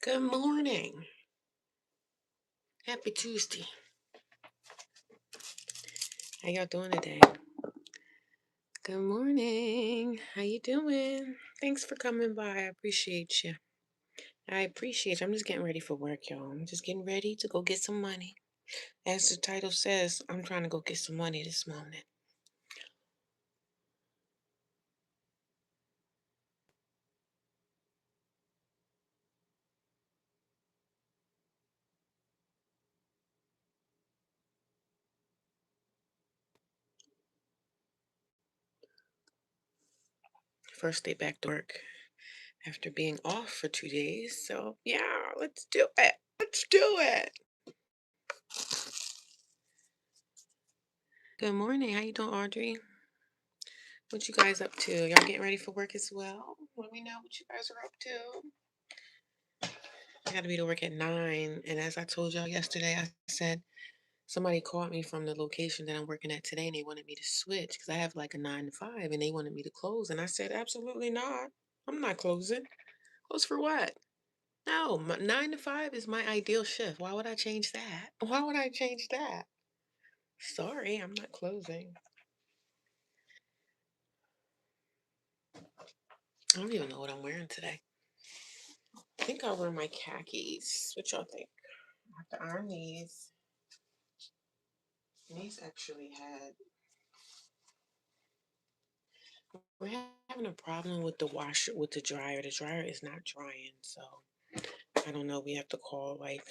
Good morning. Happy Tuesday. How y'all doing today? Good morning. How you doing? Thanks for coming by. I appreciate you. I appreciate you. I'm just getting ready for work, y'all. I'm just getting ready to go get some money. As the title says, I'm trying to go get some money this morning. First day back to work after being off for 2 days. So yeah, let's do it. Let's do it. Good morning. How you doing, Audrey? What you guys up to? Y'all getting ready for work as well? Let me know what you guys are up to. I got to be to work at 9. And as I told y'all yesterday, I said somebody called me from the location that I'm working at today and they wanted me to switch because I have like a 9 to 5 and they wanted me to close. And I said, absolutely not. I'm not closing. Close for what? No, 9 to 5 is my ideal shift. Why would I change that? Why would I change that? Sorry, I'm not closing. I don't even know what I'm wearing today. I think I'll wear my khakis. What y'all think? I have to iron these. These actually had We're having a problem with the washer, with the dryer. The dryer is not drying, so I don't know. We have to call like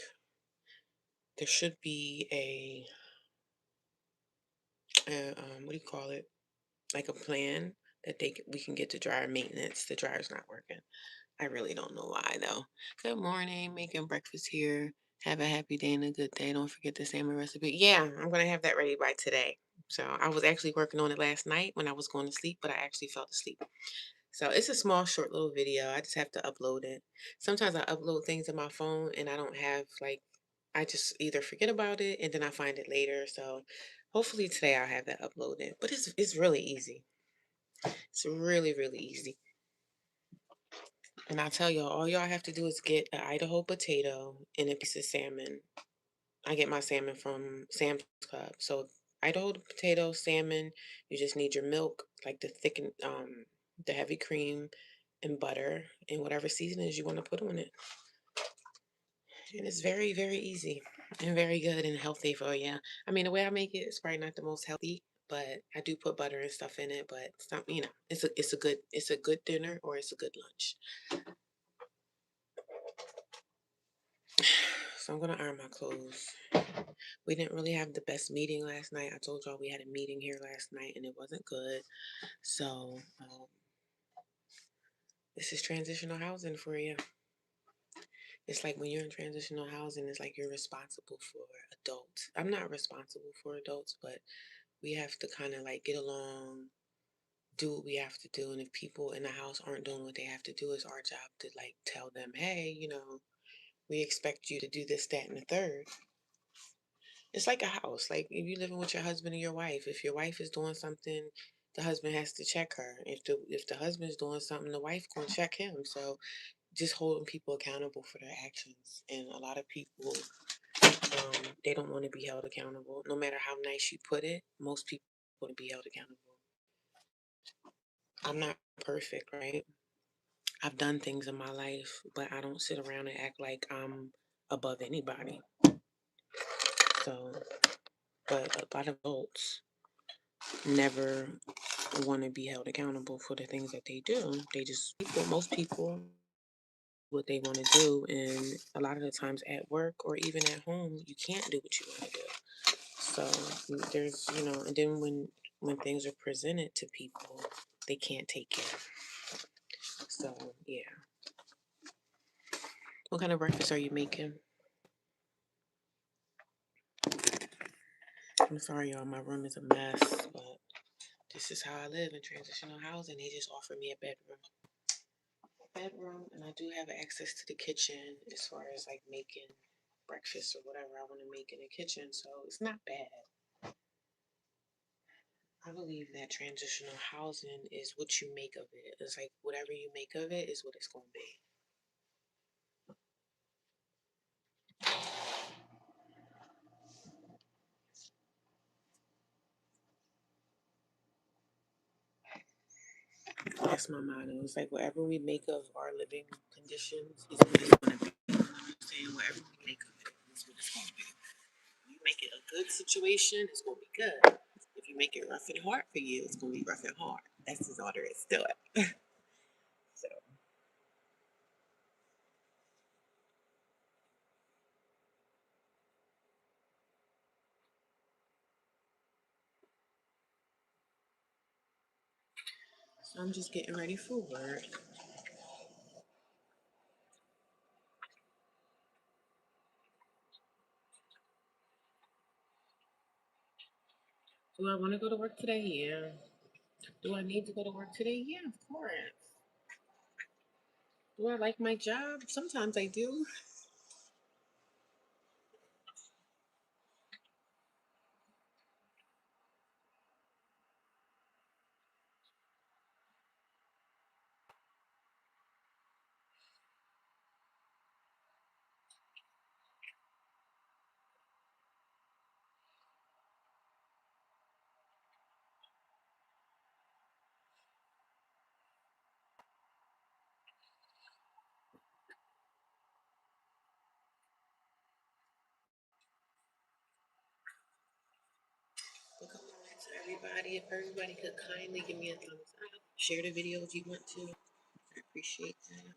there should be what do you call it? Like a plan that we can get the dryer maintenance. The dryer's not working. I really don't know why though. Good morning, making breakfast here. Have a happy day and a good day. Don't forget the salmon recipe. Yeah, I'm gonna have that ready by today. So I was actually working on it last night when I was going to sleep, but I actually fell asleep. So it's a small, short little video. I just have to upload it. Sometimes I upload things in my phone and I don't have like, I just either forget about it and then I find it later. So hopefully today I'll have that uploaded. But it's really easy. It's really, really easy. And I'll tell y'all, all y'all have to do is get an Idaho potato and a piece of salmon. I get my salmon from Sam's Club. So Idaho potato, salmon, you just need your milk, like the heavy cream and butter and whatever seasonings you want to put on it. And it's very, very easy and very good and healthy for you. I mean, the way I make it is probably not the most healthy, but I do put butter and stuff in it. But it's a good dinner or it's a good lunch. So I'm gonna iron my clothes. We didn't really have the best meeting last night. I told y'all we had a meeting here last night and it wasn't good. So this is transitional housing for you. It's like when you're in transitional housing, it's like you're responsible for adults. I'm not responsible for adults, but we have to kind of like get along, do what we have to do. And if people in the house aren't doing what they have to do, it's our job to like tell them, hey, we expect you to do this, that, and the third. It's like a house. Like if you're living with your husband and your wife, if your wife is doing something, the husband has to check her. If the husband's doing something, the wife gonna check him. So just holding people accountable for their actions. And a lot of people, they don't want to be held accountable. No matter how nice you put it, most people want to be held accountable. I'm not perfect, right? I've done things in my life, but I don't sit around and act like I'm above anybody. So, but a lot of adults never want to be held accountable for the things that they do. Most people, what they want to do, and a lot of the times at work or even at home, you can't do what you want to do. So and then when things are presented to people, they can't take it. So yeah, what kind of breakfast are you making? I'm sorry, y'all. My room is a mess, but this is how I live in transitional housing. They just offered me a bedroom, and I do have access to the kitchen as far as like making breakfast or whatever I want to make in the kitchen. So it's not bad. I believe that transitional housing is what you make of it. It's like whatever you make of it is what it's going to be. That's my motto. It's like whatever we make of our living conditions is what it's going to be. You know what I'm saying? Whatever we make of it is what it's going to be. If you make it a good situation, it's going to be good. If you make it rough and hard for you, it's going to be rough and hard. That's just all there is to it. So, so I'm just getting ready for work. Do I want to go to work today? Yeah. Do I need to go to work today? Yeah, of course. Do I like my job? Sometimes I do. But come on, to everybody, if everybody could kindly give me a thumbs up, share the video if you want to. I appreciate that.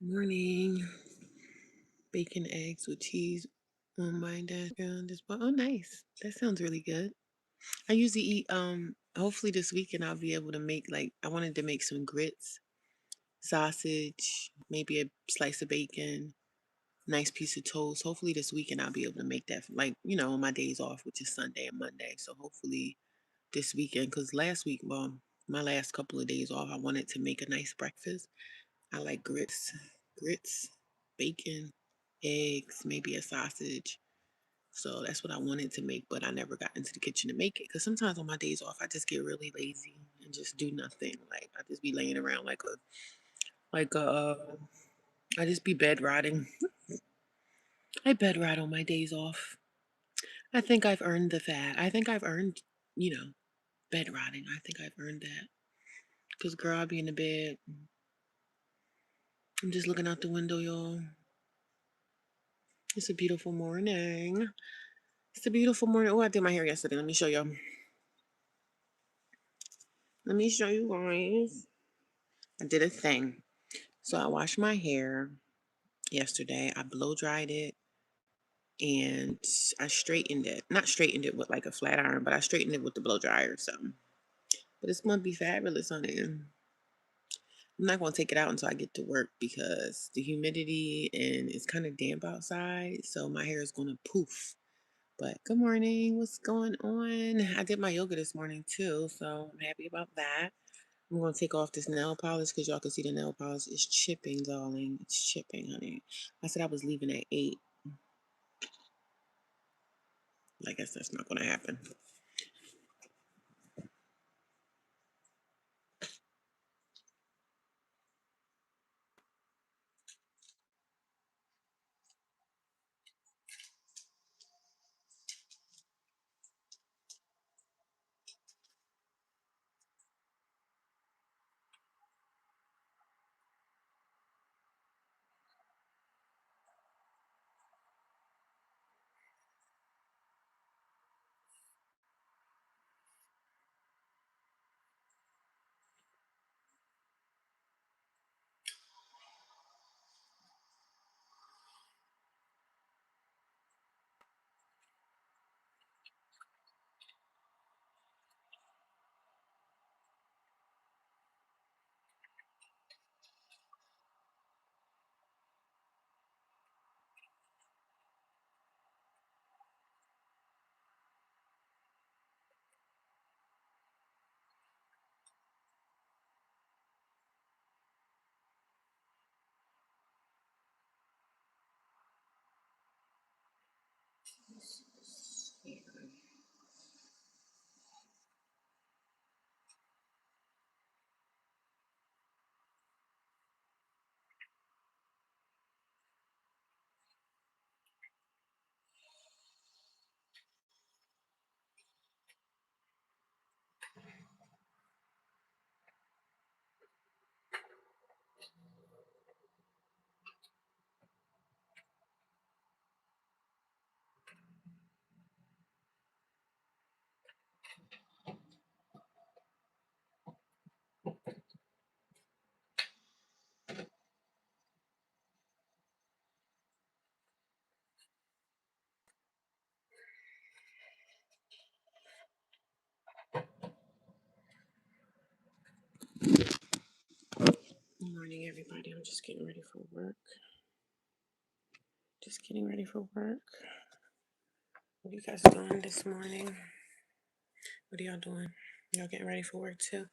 Morning. Bacon, eggs with cheese on my desk. Oh, nice. That sounds really good. I usually eat, hopefully this weekend I'll be able to make, like, I wanted to make some grits, sausage, maybe a slice of bacon, nice piece of toast. Hopefully this weekend I'll be able to make that, like, on my days off, which is Sunday and Monday. So hopefully this weekend, because last week, well, my last couple of days off, I wanted to make a nice breakfast. I like grits, bacon, eggs, maybe a sausage. So that's what I wanted to make, but I never got into the kitchen to make it. Because sometimes on my days off, I just get really lazy and just do nothing. Like I just be laying around like a, I just be bed rotting. I bed rot on my days off. I think I've earned the fat. I think I've earned, you know, bed rotting. I think I've earned that. Cause girl, I'll be in the bed. I'm just looking out the window, y'all. It's a beautiful morning. It's a beautiful morning. Oh, I did my hair yesterday. Let me show you. Let me show you guys. I did a thing. So I washed my hair yesterday. I blow dried it and I straightened it. Not straightened it with like a flat iron, but I straightened it with the blow dryer. So, but it's gonna be fabulous on it. I'm not gonna take it out until I get to work because the humidity and it's kind of damp outside. So my hair is gonna poof. But good morning. What's going on? I did my yoga this morning too, so I'm happy about that. I'm gonna take off this nail polish because y'all can see the nail polish is chipping, darling. It's chipping, honey. I said I was leaving at 8. I guess that's not gonna happen. Friday. I'm just getting ready for work. Just getting ready for work. What are you guys doing this morning? What are y'all doing? Y'all getting ready for work too?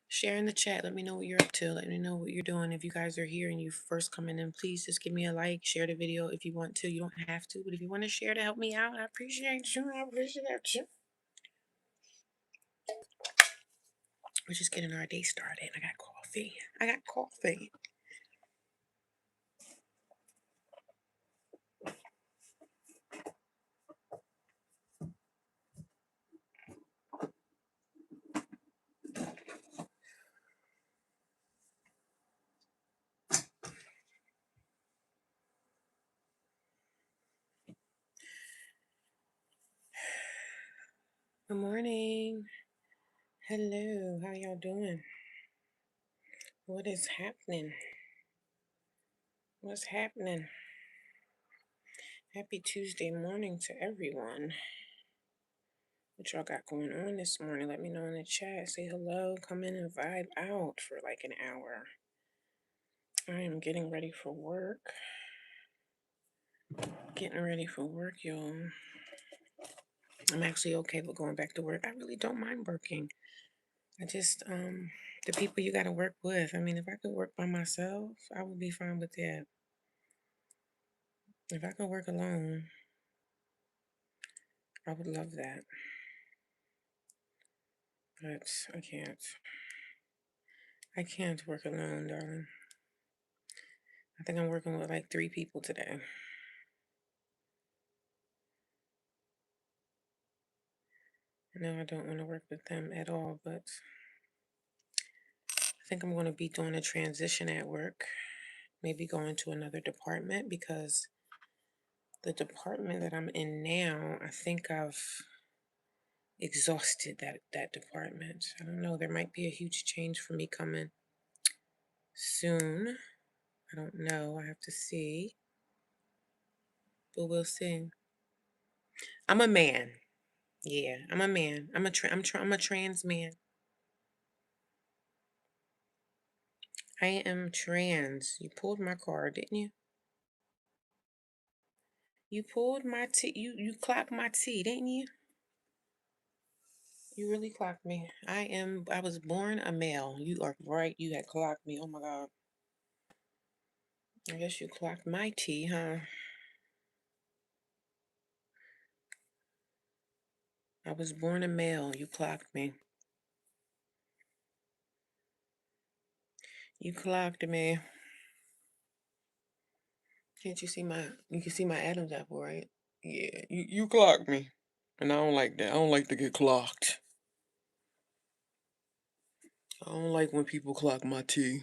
Share in the chat. Let me know what you're up to. Let me know what you're doing. If you guys are here and you first coming in, please just give me a like. Share the video if you want to. You don't have to, but if you want to share to help me out, I appreciate you. I appreciate you. We're just getting our day started. I got coffee. Good morning. Hello. How y'all doing? What is happening? What's happening? Happy Tuesday morning to everyone. What y'all got going on this morning? Let me know in the chat. Say hello. Come in and vibe out for like an hour. I am getting ready for work. Y'all. I'm actually okay with going back to work. I really don't mind working. I just, the people you got to work with. I mean, if I could work by myself, I would be fine with that. If I could work alone, I would love that. But I can't. I can't work alone, darling. I think I'm working with like 3 people today. No, I don't want to work with them at all, but I think I'm going to be doing a transition at work. Maybe going to another department because the department that I'm in now, I think I've exhausted that department. I don't know. There might be a huge change for me coming soon. I don't know. I have to see, but we'll see. I'm a man. Yeah, I'm a man. I'm a trans man. I am trans. You pulled my card, didn't you? You pulled my T. You clapped my T, didn't you? You really clocked me. I was born a male. You are right. You had clocked me. Oh my God. I guess you clocked my T, huh? I was born a male. You clocked me. You clocked me. Can't you see you can see my Adam's apple, right? Yeah, you clocked me. And I don't like that. I don't like to get clocked. I don't like when people clock my T.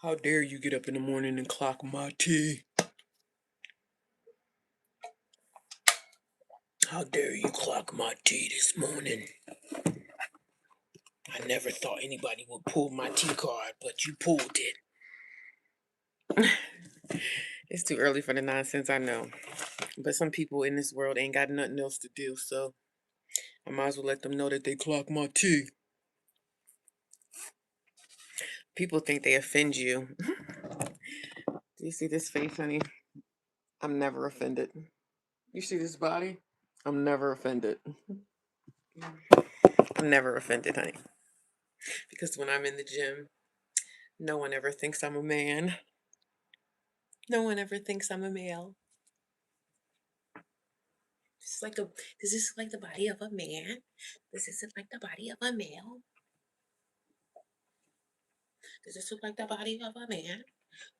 How dare you get up in the morning and clock my T? How dare you clock my T this morning? I never thought anybody would pull my T card, but you pulled it. It's too early for the nonsense, I know. But some people in this world ain't got nothing else to do, so I might as well let them know that they clock my T. People think they offend you. Do you see this face, honey? I'm never offended. You see this body? I'm never offended. I'm never offended, honey. Because when I'm in the gym, no one ever thinks I'm a man. No one ever thinks I'm a male. It's like does this look like the body of a man? Does this look like the body of a male? Does this look like the body of a man?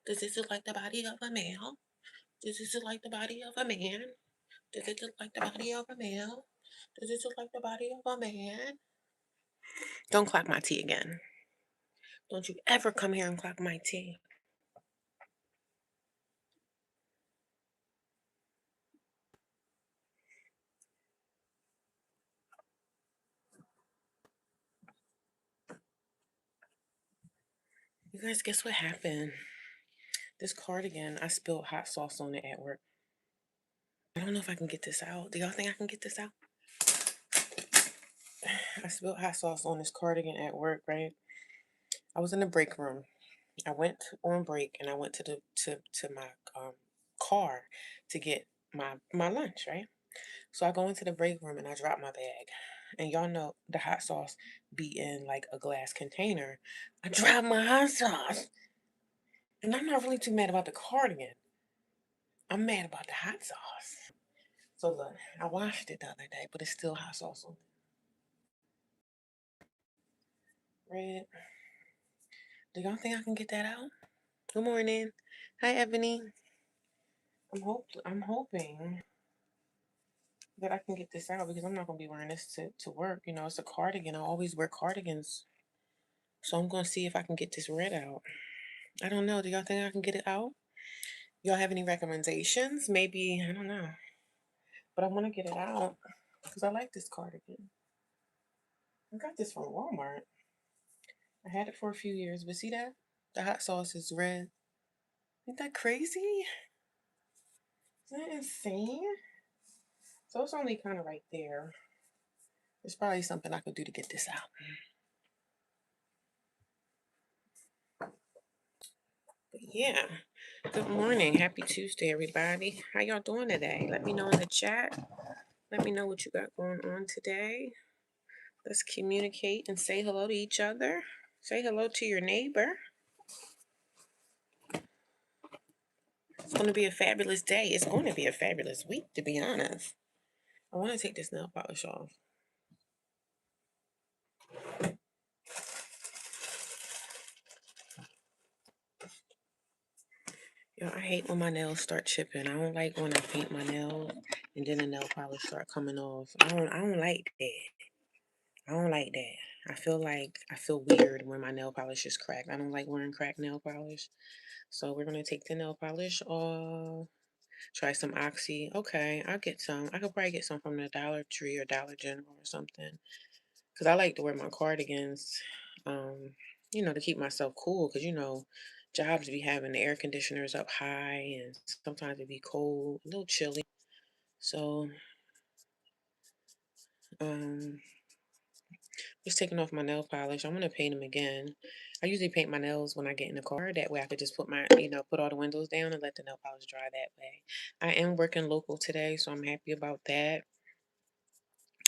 Does this look like the body of a male? Does this look like the body of a man? Does it look like the body of a male? Does this look like the body of a man? Don't clock my T again. Don't you ever come here and clock my T. You guys, guess what happened? This cardigan, I spilled hot sauce on it at work. I don't know if I can get this out. Do y'all think I can get this out? I spilled hot sauce on this cardigan at work, right? I was in the break room. I went on break and I went to the to my um car to get my lunch, right? So I go into the break room and I drop my bag. And y'all know the hot sauce be in like a glass container. I drop my hot sauce. And I'm not really too mad about the cardigan. I'm mad about the hot sauce. So look, I washed it the other day, but it's still hot sauce on it. Red. Do y'all think I can get that out? Good morning. Hi, Ebony. I'm hoping that I can get this out because I'm not gonna be wearing this to work. You know, it's a cardigan. I always wear cardigans. So I'm gonna see if I can get this red out. I don't know. Do y'all think I can get it out? Y'all have any recommendations? Maybe, I don't know. But I wanna get it out because I like this cardigan. I got this from Walmart. I had it for a few years, but see that? The hot sauce is red. Ain't that crazy? Isn't that insane? So it's only kind of right there. There's probably something I could do to get this out. But yeah. Good morning. Happy Tuesday, everybody. How y'all doing today? Let me know in the chat. Let me know what you got going on today. Let's communicate and say hello to each other. Say hello to your neighbor. It's going to be a fabulous day. It's going to be a fabulous week, to be honest. I want to take this nail polish off. Yo, I hate when my nails start chipping. I don't like when I paint my nails and then the nail polish start coming off. I don't like that. I don't like that. I feel weird when my nail polish is cracked. I don't like wearing cracked nail polish. So we're gonna take the nail polish off. Try some Oxy. Okay, I'll get some. I could probably get some from the Dollar Tree or Dollar General or something. Cause I like to wear my cardigans, um, to keep myself cool. Cause jobs be having the air conditioners up high and sometimes it be cold, a little chilly. So, um, just taking off my nail polish. I'm gonna paint them again. I usually paint my nails when I get in the car. That way I could just put all the windows down and let the nail polish dry that way. I am working local today, so I'm happy about that.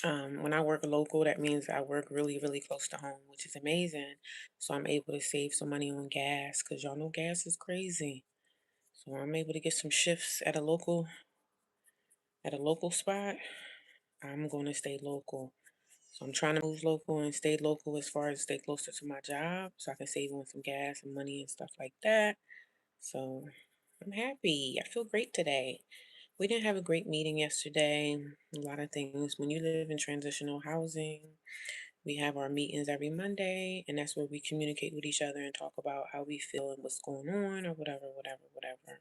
When I work local, that means I work really, really close to home, which is amazing. So I'm able to save some money on gas because y'all know gas is crazy. So I'm able to get some shifts at a local spot. I'm going to stay local. So I'm trying to move local and stay local as far as stay closer to my job so I can save on some gas and money and stuff like that. So I'm happy. I feel great today. We didn't have a great meeting yesterday. A lot of things. When you live in transitional housing, we have our meetings every Monday, and that's where we communicate with each other and talk about how we feel and what's going on or whatever, whatever, whatever.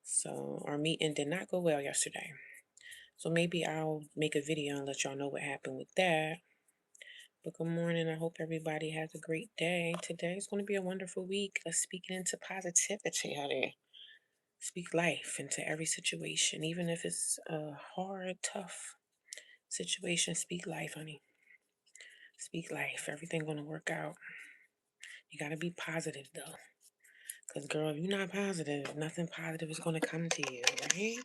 So our meeting did not go well yesterday. So maybe I'll make a video and let y'all know what happened with that. But good morning. I hope everybody has a great day. Today is going to be a wonderful week. Let's speak it into positivity, honey. Speak life into every situation, even if it's a hard, tough situation. Speak life, honey. Speak life. Everything gonna work out. You gotta be positive though, cause girl, if you're not positive, nothing positive is gonna come to you, right?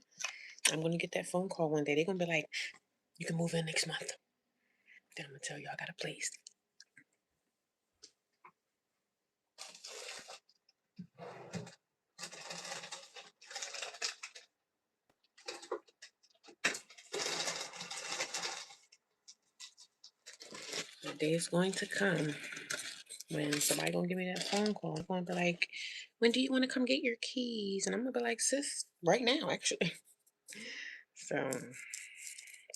I'm gonna get that phone call one day. They're gonna be like, "You can move in next month." Then I'm gonna tell you I got a place. The day is going to come when somebody gonna give me that phone call. They're gonna be like, "When do you want to come get your keys?" And I'm gonna be like, "Sis, right now, actually." So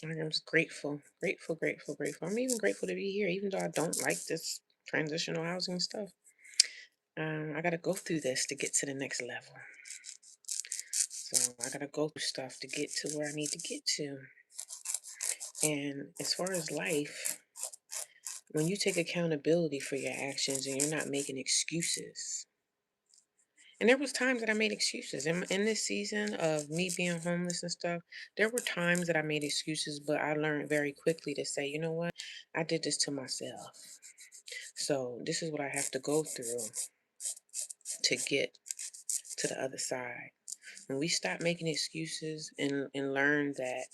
I'm just grateful, grateful, grateful, grateful. I'm even grateful to be here, even though I don't like this transitional housing stuff. I gotta go through this to get to the next level. So I gotta go through stuff to get to where I need to get to. And as far as life, when you take accountability for your actions and you're not making excuses, And there was times that I made excuses in this season of me being homeless and stuff. There were times that I made excuses, but I learned very quickly to say, you know what? I did this to myself. So this is what I have to go through to get to the other side. When we stop making excuses and learn that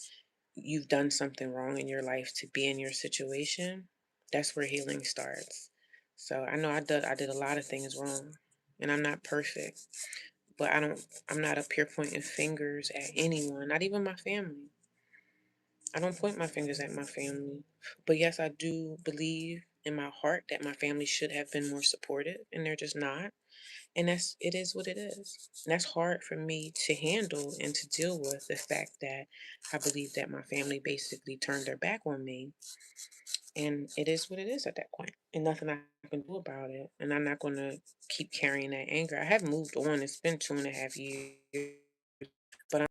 you've done something wrong in your life to be in your situation, that's where healing starts. So I know I did a lot of things wrong, and I'm not perfect, but I'm not up here pointing fingers at anyone, not even my family. I don't point my fingers at my family. But yes, I do believe in my heart that my family should have been more supportive, and they're just not. And it is what it is. And that's hard for me to handle and to deal with, the fact that I believe that my family basically turned their back on me. And it is what it is at that point. And nothing I can do about it. And I'm not gonna keep carrying that anger. I have moved on. It's been 2.5 years. But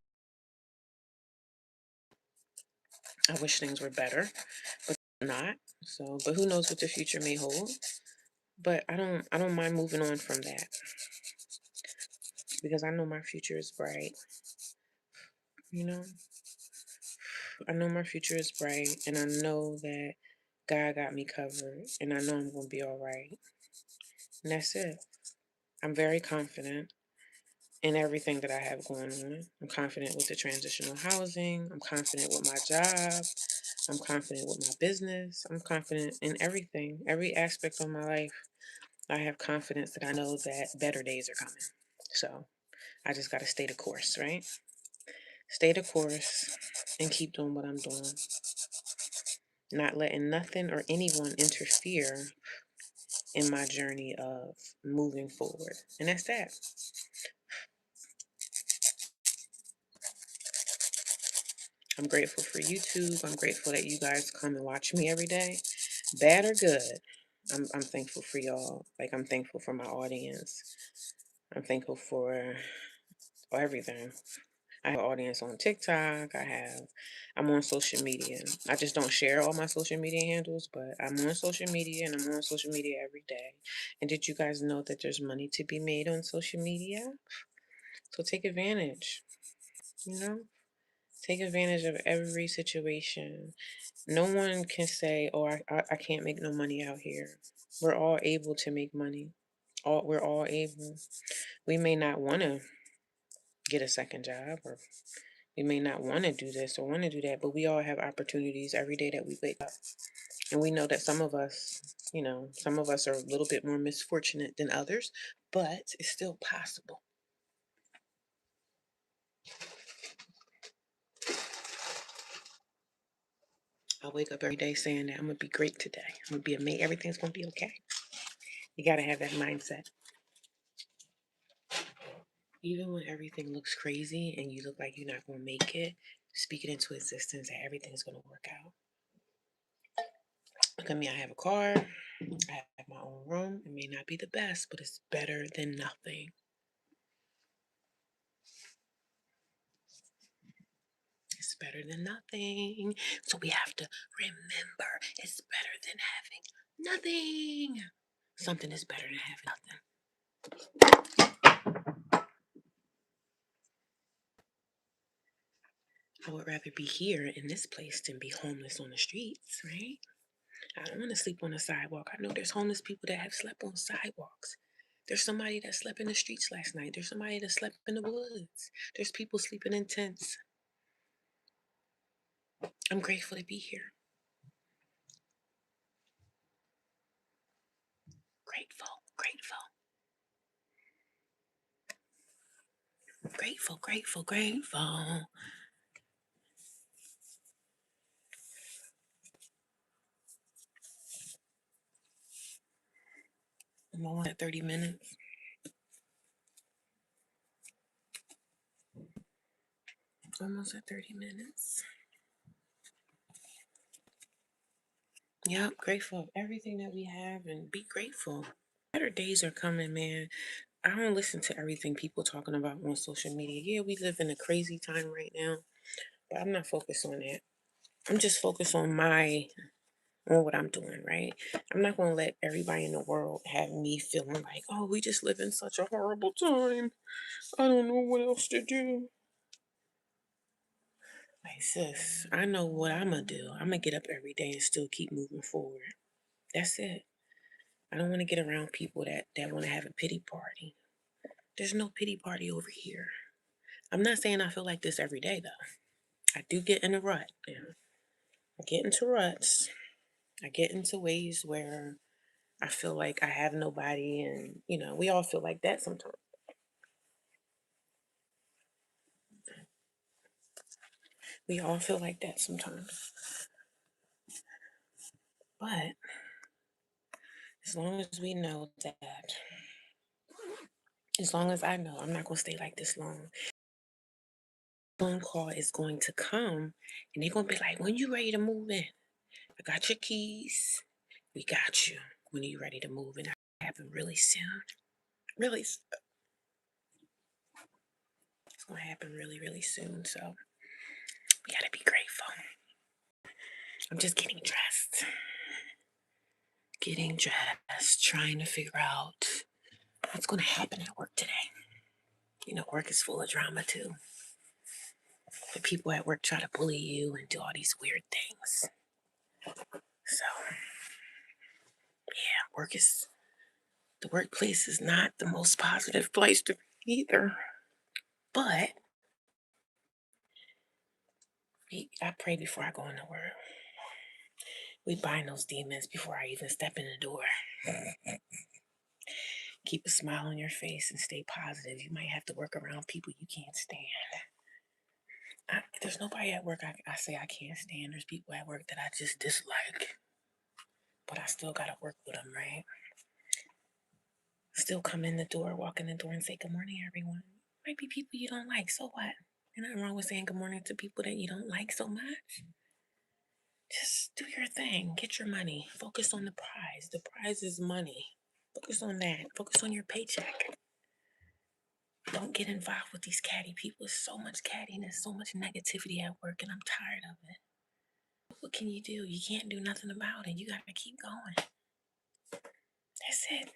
I wish things were better, but not. So, but who knows what the future may hold. But I don't mind moving on from that, because I know my future is bright. You know, I know my future is bright, and I know that God got me covered, and I know I'm gonna be all right. And that's it. I'm very confident in everything that I have going on. I'm confident with the transitional housing. I'm confident with my job. I'm confident with my business. I'm confident in everything, every aspect of my life. I have confidence that I know that better days are coming. So I just got to stay the course, right? Stay the course and keep doing what I'm doing, not letting nothing or anyone interfere in my journey of moving forward. And that's that. I'm grateful for YouTube. I'm grateful that you guys come and watch me every day, bad or good. I'm thankful for y'all. Like, I'm thankful for my audience. I'm thankful for everything. I have an audience on TikTok. I'm on social media. I just don't share all my social media handles, but I'm on social media, and I'm on social media every day. And did you guys know that there's money to be made on social media? So take advantage, you know? Take advantage of every situation. No one can say, "Oh, I can't make no money out here." We're all able to make money. We're all able. We may not want to get a second job, or we may not want to do this or want to do that, but we all have opportunities every day that we wake up. And we know that some of us are a little bit more misfortunate than others, but it's still possible. I wake up every day saying that I'm going to be great today. I'm going to be amazing. Everything's going to be okay. You got to have that mindset. Even when everything looks crazy and you look like you're not going to make it, speak it into existence that everything's going to work out. Look at me, I have a car, I have my own room. It may not be the best, but it's better than nothing. It's better than nothing. So we have to remember, it's better than having nothing. Something is better than having nothing. I would rather be here in this place than be homeless on the streets, right? I don't want to sleep on the sidewalk. I know there's homeless people that have slept on sidewalks. There's somebody that slept in the streets last night. There's somebody that slept in the woods. There's people sleeping in tents. I'm grateful to be here. Grateful, grateful, grateful, grateful, grateful. I'm almost at 30 minutes. Almost at 30 minutes. Yep, grateful of everything that we have, and be grateful. Better days are coming, man. I don't listen to everything people talking about on social media. Yeah, we live in a crazy time right now, but I'm not focused on that. I'm just focused on on what I'm doing, right? I'm not going to let everybody in the world have me feeling like, oh, we just live in such a horrible time. I don't know what else to do. Like, sis, I know what I'm going to do. I'm going to get up every day and still keep moving forward. That's it. I don't want to get around people that want to have a pity party. There's no pity party over here. I'm not saying I feel like this every day, though. I do get in a rut. Yeah. I get into ruts. I get into ways where I feel like I have nobody, and we all feel like that sometimes. We all feel like that sometimes. But as long as we know that, as long as I know I'm not going to stay like this long, phone call is going to come and they're going to be like, when you ready to move in? I got your keys. We got you. When are you ready to move in? It happen really soon. Really, it's going to happen really, really soon. So we got to be grateful. I'm just getting dressed, trying to figure out what's going to happen at work today. Work is full of drama too. The people at work try to bully you and do all these weird things. So, yeah, the workplace is not the most positive place to be either. But I pray before I go into work. We bind those demons before I even step in the door. Keep a smile on your face and stay positive. You might have to work around people you can't stand. There's nobody at work I say I can't stand. There's people at work that I just dislike. But I still got to work with them, right? Still come in the door, walk in the door and say good morning, everyone. Might be people you don't like, so what? There's nothing wrong with saying good morning to people that you don't like so much. Just do your thing. Get your money. Focus on the prize. The prize is money. Focus on that. Focus on your paycheck. Don't get involved with these catty people. There's so much cattiness, so much negativity at work, and I'm tired of it. What can you do? You can't do nothing about it. You gotta keep going. That's it.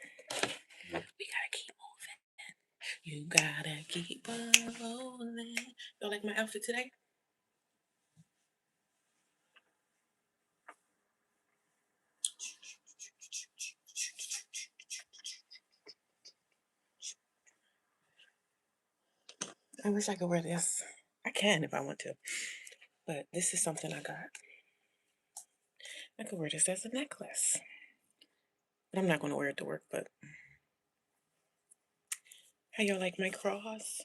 We gotta keep moving. You gotta keep on rolling. Y'all like my outfit today? I wish I could wear this. I can if I want to. But this is something I got. I could wear this as a necklace. But I'm not going to wear it to work. But how y'all like my cross?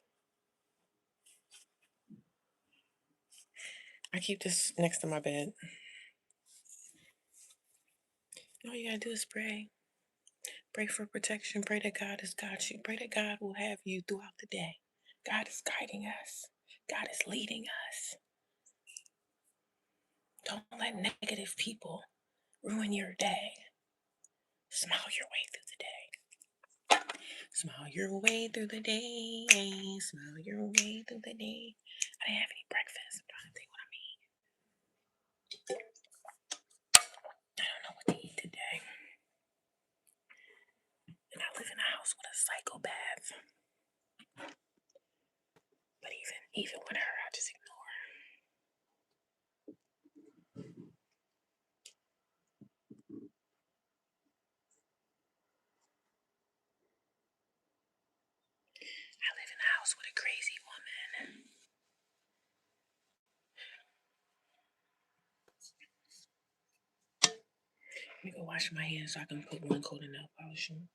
I keep this next to my bed. All you gotta do is pray. Pray for protection. Pray that God has got you. Pray that God will have you throughout the day. God is guiding us. God is leading us. Don't let negative people ruin your day. Smile your way through the day. Smile your way through the day. Smile your way through the day. I didn't have any breakfast. I'm trying to think what I mean. I don't know what to eat today. And I live in a house with a psychopath. But even with her, I just ignore her. I live in a house with a crazy woman. Let me go wash my hands so I can put one coat of nail polish on.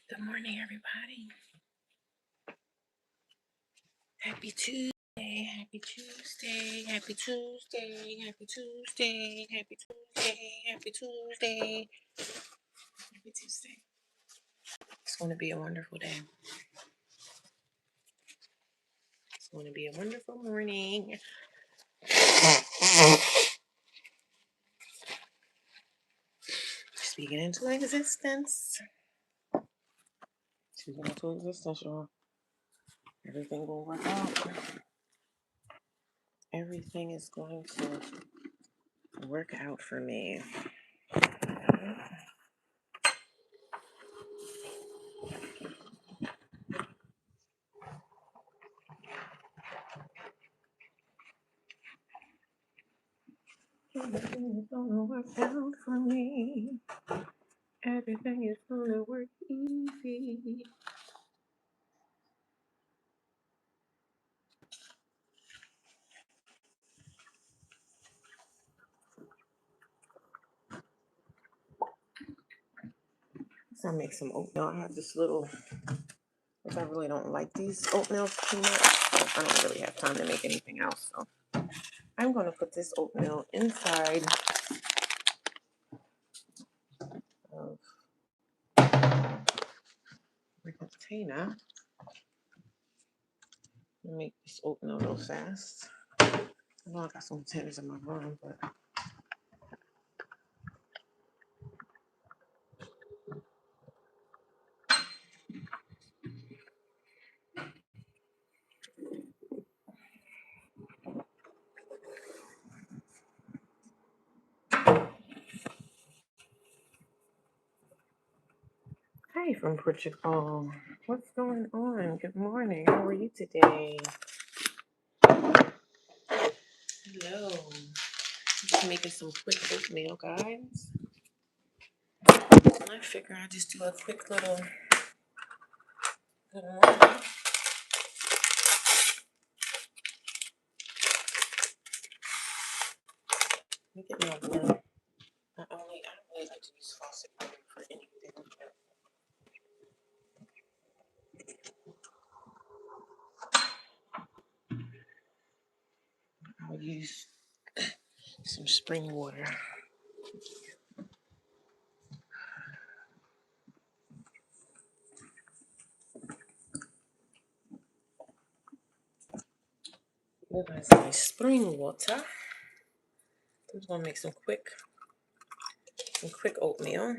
Good morning, everybody. Happy Tuesday. Happy Tuesday. Happy Tuesday. Happy Tuesday. Happy Tuesday. Happy Tuesday. Happy Tuesday. It's going to be a wonderful day. It's going to be a wonderful morning. Speaking into existence. Speaking into existence, y'all. Everything will work out. Everything is going to work out for me. Everything is gonna work out for me. Everything is gonna work easy. So I make some oatmeal. I have this little, because I really don't like these oatmeal too much. I don't really have time to make anything else. So I'm gonna put this oatmeal inside of my container. Make this oatmeal real fast. I know I got some tins in my room, but hi from Portugal. What's going on? Good morning. How are you today? Hello. Just making some quick oatmeal, guys. I figure I'll just do a quick little good morning. Let me get my blend. I don't really like to use faucet water for anything. I'll use some spring water. That's my spring water. I'm just gonna make some quick oatmeal. I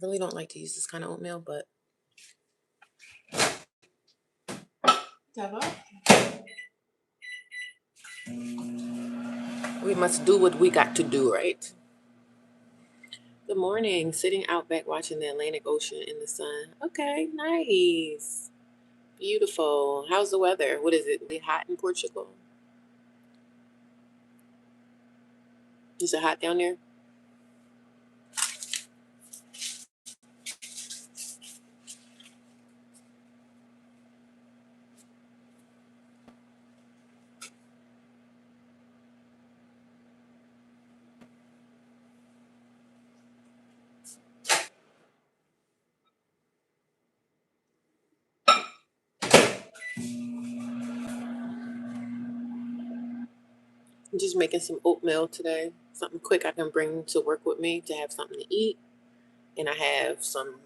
really don't like to use this kind of oatmeal, but we must do what we got to do, right? Good morning. Sitting out back watching the Atlantic Ocean in the sun. Okay, nice. Beautiful. How's the weather? What is it? Is it hot in Portugal? Is it hot down there? I'm just making some oatmeal today. Something quick I can bring to work with me to have something to eat. And I have some.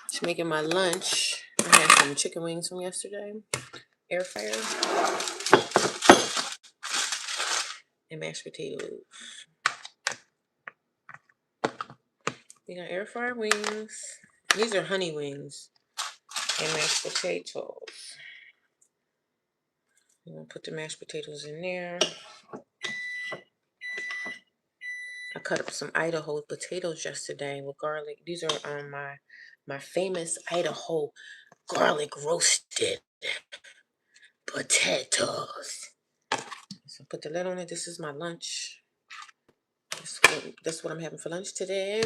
Just making my lunch. I had some chicken wings from yesterday. Air fryer. and mashed potatoes. We got air fryer wings. These are honey wings and mashed potatoes. I'm gonna put the mashed potatoes in there. I cut up some Idaho potatoes yesterday with garlic. These are my famous Idaho garlic roasted potatoes. So put the lid on it. This is my lunch. That's what I'm having for lunch today.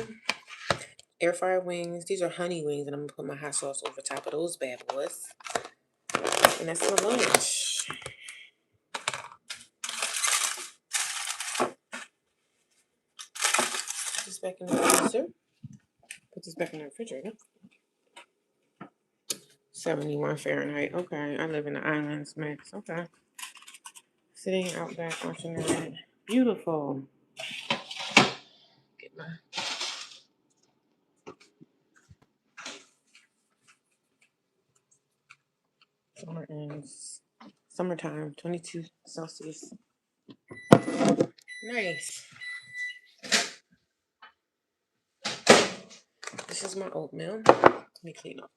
Air fryer wings. These are honey wings, and I'm gonna put my hot sauce over top of those bad boys. And that's my lunch. Put this back in the freezer. Put this back in the refrigerator. 71 Fahrenheit. Okay, I live in the islands, Max. Okay. Sitting out back watching the rain. Beautiful. Get my summer ends. Summertime, 22 Celsius. Nice. This is my oatmeal. Let me clean up.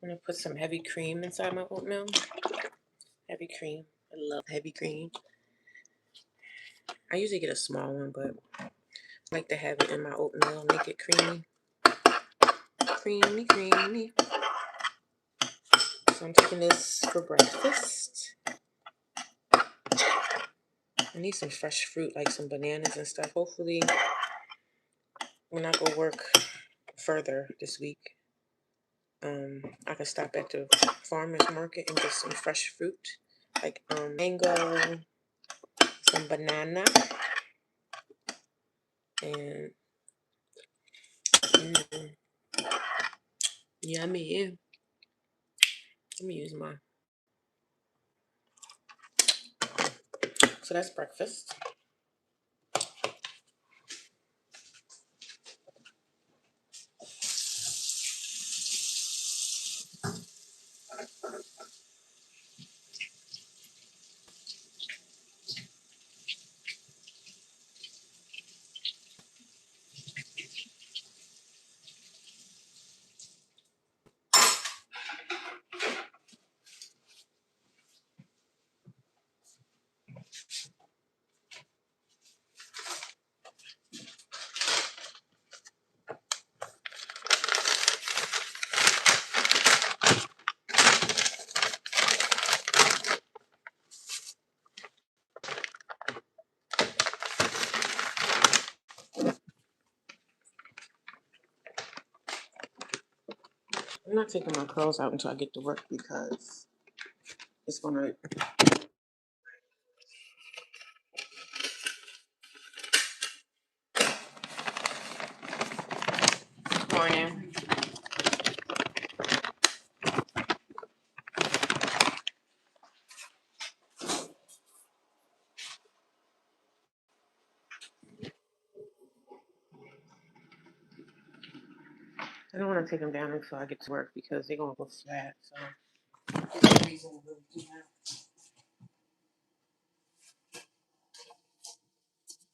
I'm gonna put some heavy cream inside my oatmeal. Heavy cream. I love heavy cream. I usually get a small one, but I like to have it in my oatmeal, make it creamy. Creamy, creamy. So I'm taking this for breakfast. I need some fresh fruit, like some bananas and stuff. Hopefully, when I go work further this week, I can stop at the farmer's market and get some fresh fruit, like mango, some banana, and yummy. Let me use mine. So that's breakfast. I'm not taking my clothes out until I get to work because it's gonna. Morning. I don't want to take them down until I get to work because they're gonna go flat. So there's no reason to really do that.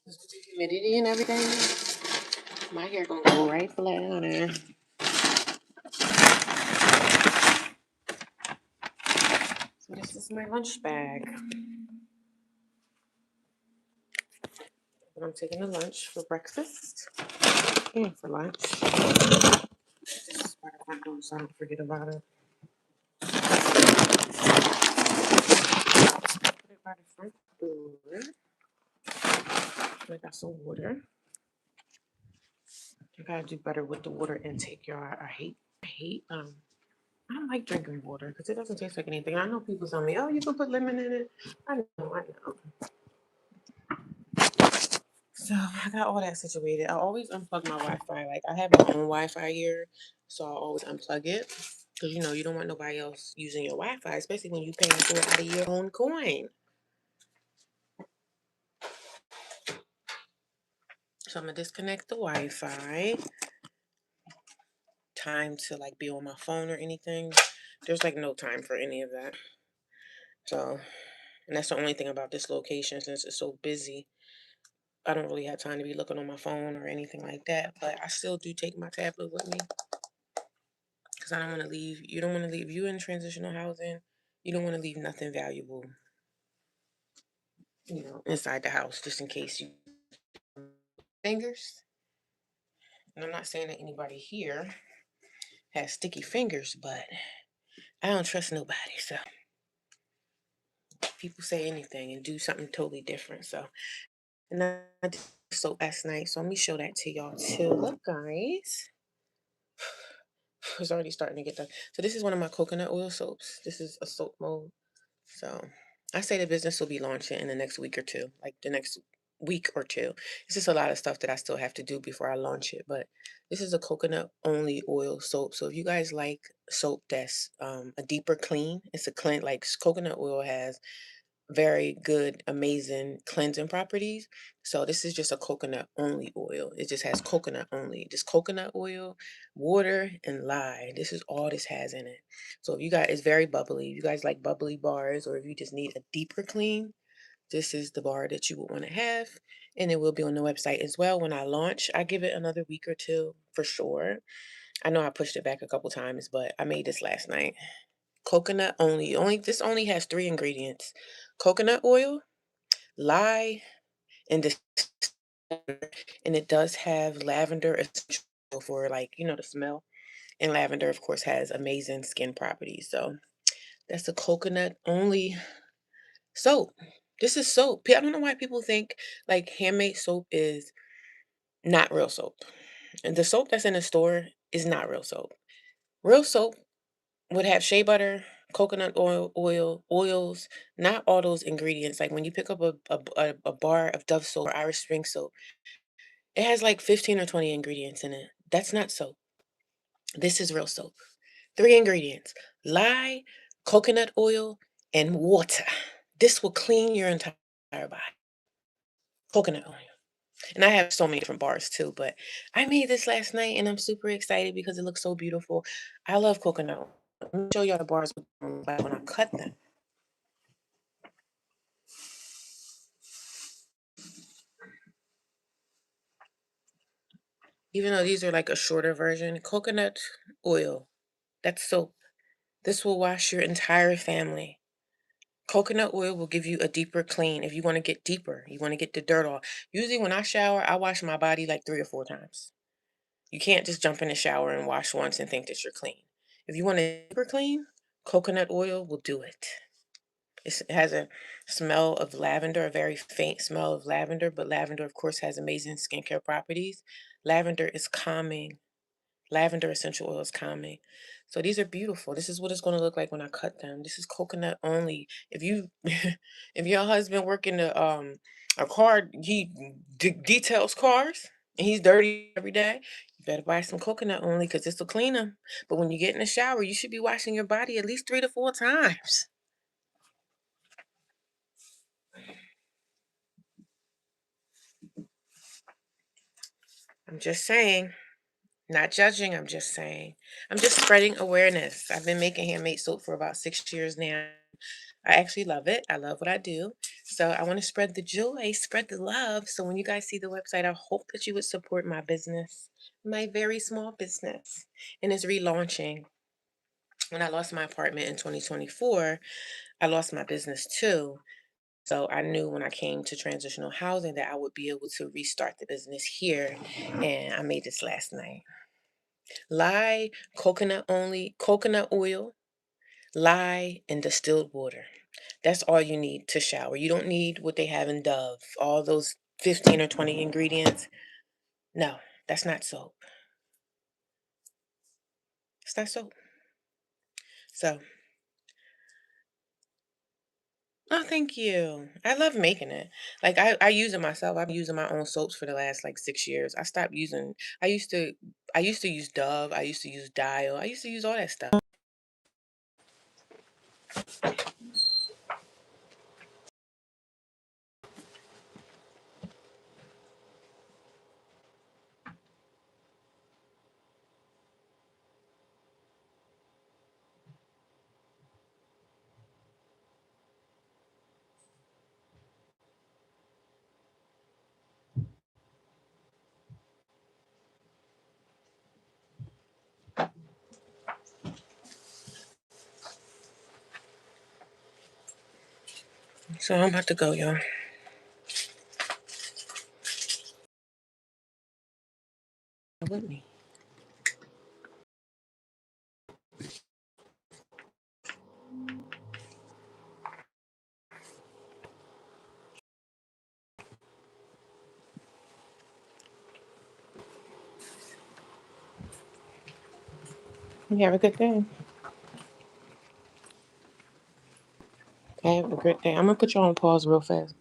With the humidity and everything, my hair gonna go right flat on it. So this is my lunch bag. But I'm taking a lunch for breakfast and for lunch. This is part of my notes, so I don't forget about it. Put it by the front door. I got some water. I gotta do better with the water intake, y'all. I don't like drinking water because it doesn't taste like anything. I know people tell me, oh, you can put lemon in it. I know. So I got all that situated. I always unplug my Wi-Fi. Like I have my own Wi-Fi here, so I always unplug it because you don't want nobody else using your Wi-Fi, especially when you paying for it out of your own coin. So I'm gonna disconnect the Wi-Fi. Time to like be on my phone or anything. There's like no time for any of that. So, and that's the only thing about this location since it's so busy. I don't really have time to be looking on my phone or anything like that. But I still do take my tablet with me because I don't want to leave. You don't want to leave. You in transitional housing. You don't want to leave nothing valuable, inside the house just in case you fingers. And I'm not saying that anybody here has sticky fingers, but I don't trust nobody. So people say anything and do something totally different. So, and I did soap last night. So let me show that to y'all too. Look, guys. It's already starting to get done. So this is one of my coconut oil soaps. This is a soap mold. So I say the business will be launching in the next week or two, like the next week or two. It's just a lot of stuff that I still have to do before I launch it. But this is a coconut only oil soap. So if you guys like soap that's a deeper clean, it's a clean like coconut oil has very good, amazing cleansing properties. So this is just a coconut only oil. It just has coconut only. Just coconut oil, water, and lye. This is all this has in it. So if you guys, it's very bubbly. If you guys like bubbly bars, or if you just need a deeper clean, this is the bar that you would want to have. And it will be on the website as well when I launch. I give it another week or two for sure. I know I pushed it back a couple times, but I made this last night. Coconut only. Only this only has three ingredients: coconut oil, lye, and this, and it does have lavender essential for like the smell. And lavender, of course, has amazing skin properties. So that's a coconut only soap. This is soap. I don't know why people think like handmade soap is not real soap. And the soap that's in the store is not real soap. Real soap would have shea butter, coconut oils, not all those ingredients. Like when you pick up a bar of Dove soap or Irish Spring soap, it has like 15 or 20 ingredients in it. That's not soap. This is real soap. Three ingredients: lye, coconut oil, and water. This will clean your entire body. Coconut oil. And I have so many different bars too, but I made this last night and I'm super excited because it looks so beautiful. I love coconut oil. Let me show y'all the bars when I cut them. Even though these are like a shorter version, coconut oil, that's soap. This will wash your entire family. Coconut oil will give you a deeper clean if you want to get deeper. You want to get the dirt off. Usually when I shower, I wash my body like 3 or 4 times. You can't just jump in the shower and wash once and think that you're clean. If you want to deeper clean, coconut oil will do it. It has a smell of lavender, a very faint smell of lavender, but lavender, of course, has amazing skincare properties. Lavender is calming. Lavender essential oil is calming. So these are beautiful. This is what it's going to look like when I cut them. This is coconut only. If you if your husband working a car, he details cars and he's dirty every day, you better buy some coconut only because this will clean them. But when you get in the shower, you should be washing your body at least 3 to 4 times. I'm just saying. Not judging, I'm just saying. I'm just spreading awareness. I've been making handmade soap for about 6 years now. I actually love it. I love what I do. So I want to spread the joy, spread the love. So when you guys see the website, I hope that you would support my business, my very small business. And it's relaunching. When I lost my apartment in 2024, I lost my business too. So I knew when I came to transitional housing that I would be able to restart the business here. And I made this last night. Lye, coconut only, coconut oil, lye, and distilled water. That's all you need to shower. You don't need what they have in Dove, all those 15 or 20 ingredients. No, that's not soap. It's not soap. So Oh, thank you. I love making it. Like I use it myself. I've been using my own soaps for the last like 6 years. I stopped using. I used to. I used to use Dove. I used to use Dial. I used to use all that stuff. So I'm about to go, y'all. With me. You have a good day. Have a great day. I'm gonna put you on pause real fast.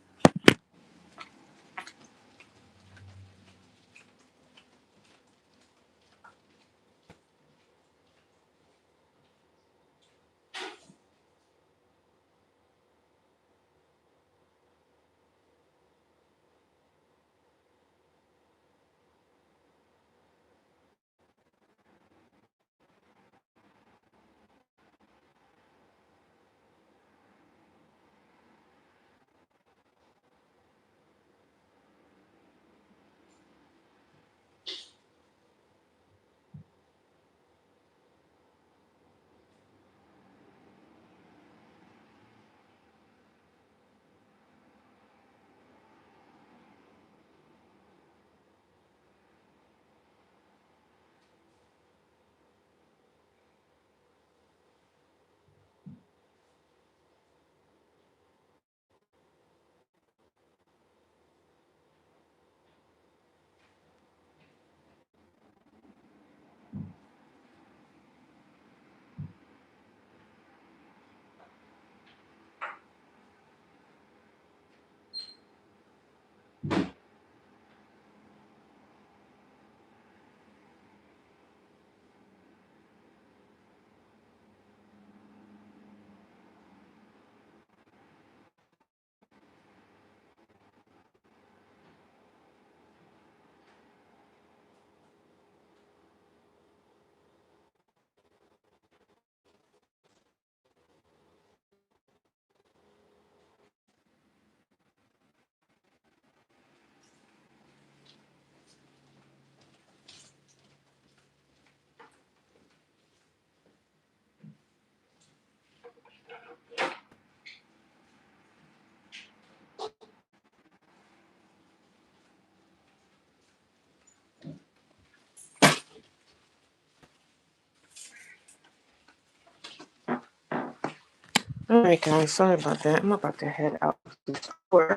All right, guys. Sorry about that. I'm about to head out to the store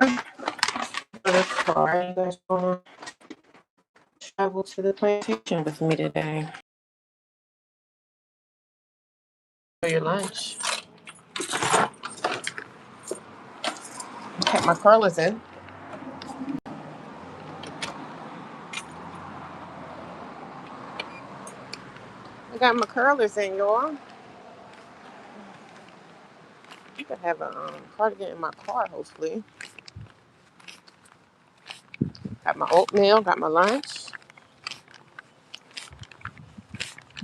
for the car. You guys want to travel to the plantation with me today for your lunch? Okay, my curlers in. I got my curlers in, y'all. I could have a cardigan in my car, hopefully. Got my oatmeal, got my lunch.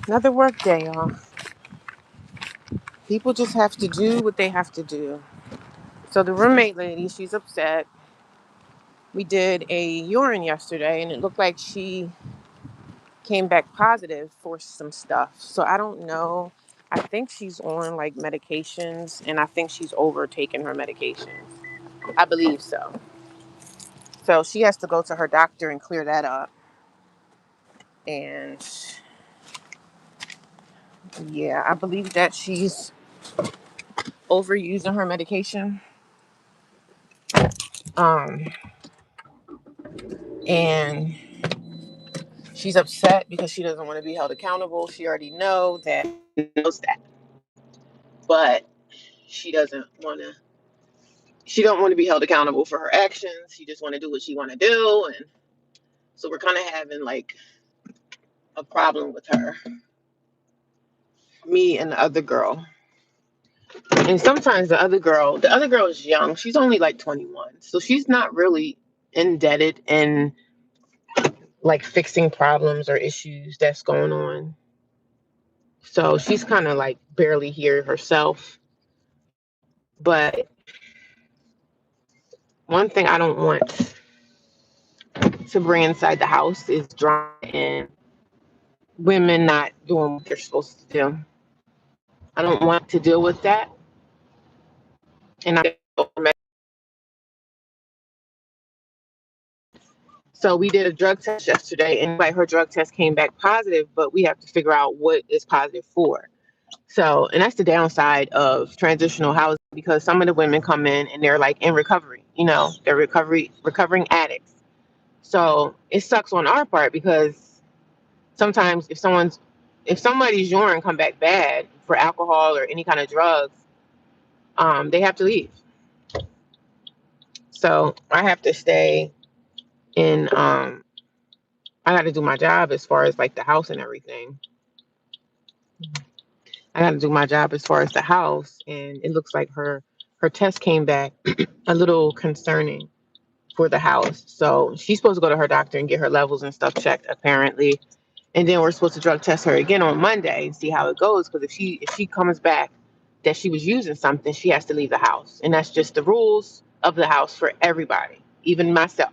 Another work day, y'all. People just have to do what they have to do. So the roommate lady, she's upset. We did a urine yesterday, and it looked like she came back positive for some stuff. So I don't know. I think she's on like medications, and I think she's overtaking her medications. I believe so. So she has to go to her doctor and clear that up. And yeah, I believe that she's overusing her medication. Um, and she's upset because she doesn't want to be held accountable. She already knows that, but she doesn't want to she don't want to be held accountable for her actions. She just want to do what she want to do, and so we're kind of having like a problem with her, me and the other girl. And sometimes the other girl is young. She's only like 21, so she's not really indebted in like fixing problems or issues that's going on. So she's kind of like barely here herself. But one thing I don't want to bring inside the house is drama and women not doing what they're supposed to do. I don't want to deal with that. And so we did a drug test yesterday, and like her drug test came back positive, but we have to figure out what is positive for. So, and that's the downside of transitional housing because some of the women come in and they're like in recovery, they're recovering addicts. So it sucks on our part because sometimes if somebody's urine come back bad for alcohol or any kind of drugs, they have to leave. So I have to stay in. I got to do my job as far as like the house and everything. I got to do my job as far as the house, and it looks like her test came back a little concerning for the house. So she's supposed to go to her doctor and get her levels and stuff checked apparently. And then we're supposed to drug test her again on Monday and see how it goes. Because if she comes back that she was using something, she has to leave the house. And that's just the rules of the house for everybody, even myself.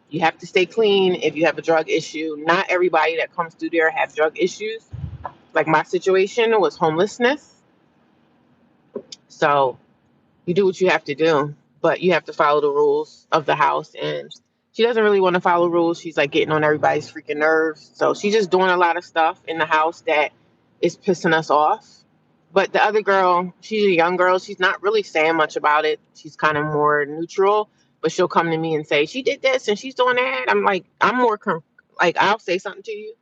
You have to stay clean if you have a drug issue. Not everybody that comes through there have drug issues. Like my situation was homelessness. So you do what you have to do, but you have to follow the rules of the house. And she doesn't really want to follow rules. She's like getting on everybody's freaking nerves. So she's just doing a lot of stuff in the house that is pissing us off. But the other girl, she's a young girl. She's not really saying much about it. She's kind of more neutral, but she'll come to me and say, she did this and she's doing that. I'm like, like, I'll say something to you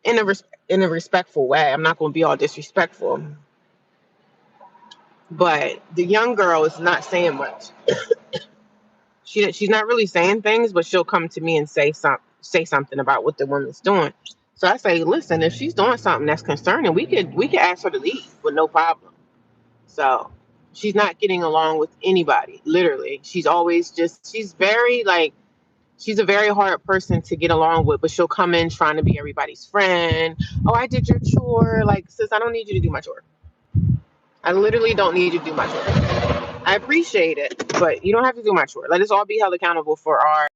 in a respectful way. I'm not going to be all disrespectful. But the young girl is not saying much. She's not really saying things, but she'll come to me and say something about what the woman's doing. So I say, listen, if she's doing something that's concerning, we could ask her to leave with no problem. So she's not getting along with anybody. Literally, she's a very hard person to get along with. But she'll come in trying to be everybody's friend. Oh, I did your chore. Like, sis, I don't need you to do my chore. I literally don't need you to do my chore. I appreciate it, but you don't have to do my chore. Let us all be held accountable for our.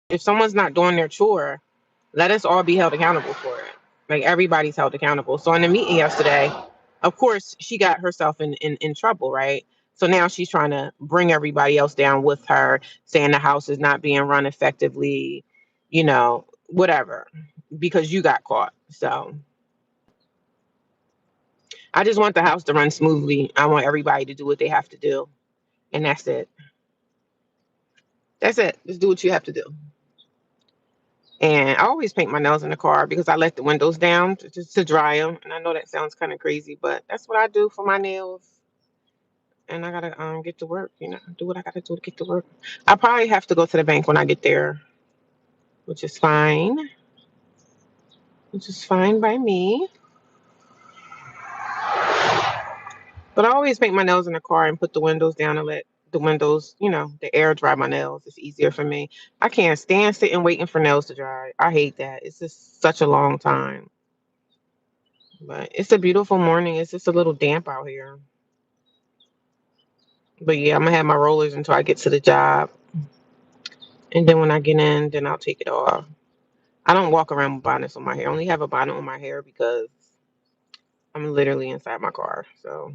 If someone's not doing their chore, let us all be held accountable for it. Like everybody's held accountable. So in the meeting yesterday, of course, she got herself in trouble, right? So now she's trying to bring everybody else down with her, saying the house is not being run effectively, whatever, because you got caught. So I just want the house to run smoothly. I want everybody to do what they have to do. And that's it. That's it. Just do what you have to do. And I always paint my nails in the car because I let the windows down just to dry them. And I know that sounds kind of crazy, but that's what I do for my nails. And I gotta get to work. Do what I gotta do to get to work. I probably have to go to the bank when I get there, which is fine. Which is fine by me. But I always paint my nails in the car and put the windows down and let the windows, the air dry my nails. It's easier for me. I can't stand sitting waiting for nails to dry. I hate that. It's just such a long time. But it's a beautiful morning. It's just a little damp out here. But yeah, I'm gonna have my rollers until I get to the job. And then when I get in, then I'll take it off. I don't walk around with bonnets on my hair. I only have a bonnet on my hair because I'm literally inside my car. So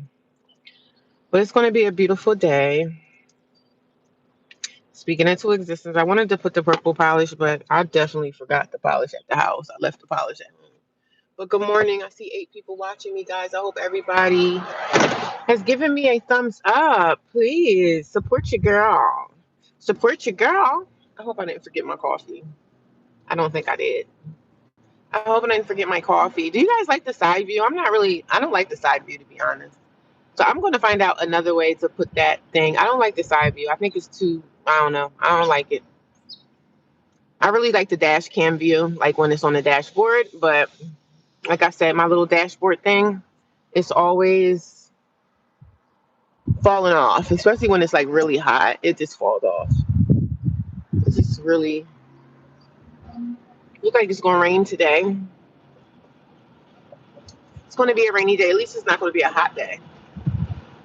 but it's gonna be a beautiful day. Speaking into existence, I wanted to put the purple polish, but I definitely forgot the polish at the house. I left the polish at home. But good morning. I see 8 people watching me, guys. I hope everybody has given me a thumbs up. Please support your girl. Support your girl. I hope I didn't forget my coffee. I don't think I did. I hope I didn't forget my coffee. Do you guys like the side view? I don't like the side view, to be honest. So I'm going to find out another way to put that thing. I don't like the side view. I think it's too, I don't know. I don't like it. I really like the dash cam view, like when it's on the dashboard. But like I said, my little dashboard thing, it's always falling off, especially when it's like really hot. It just falls off. It's just really, look like it's going to rain today. It's going to be a rainy day. At least it's not going to be a hot day.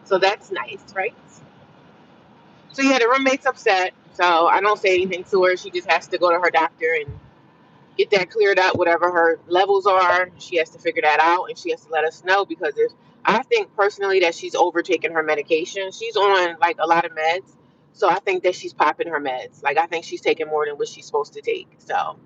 So that's nice, right? So yeah, the roommate's upset. So I don't say anything to her. She just has to go to her doctor and get that cleared up, whatever her levels are. She has to figure that out, and she has to let us know, because if I think personally that she's overtaking her medication. She's on like a lot of meds. So I think that she's popping her meds. Like I think she's taking more than what she's supposed to take. So,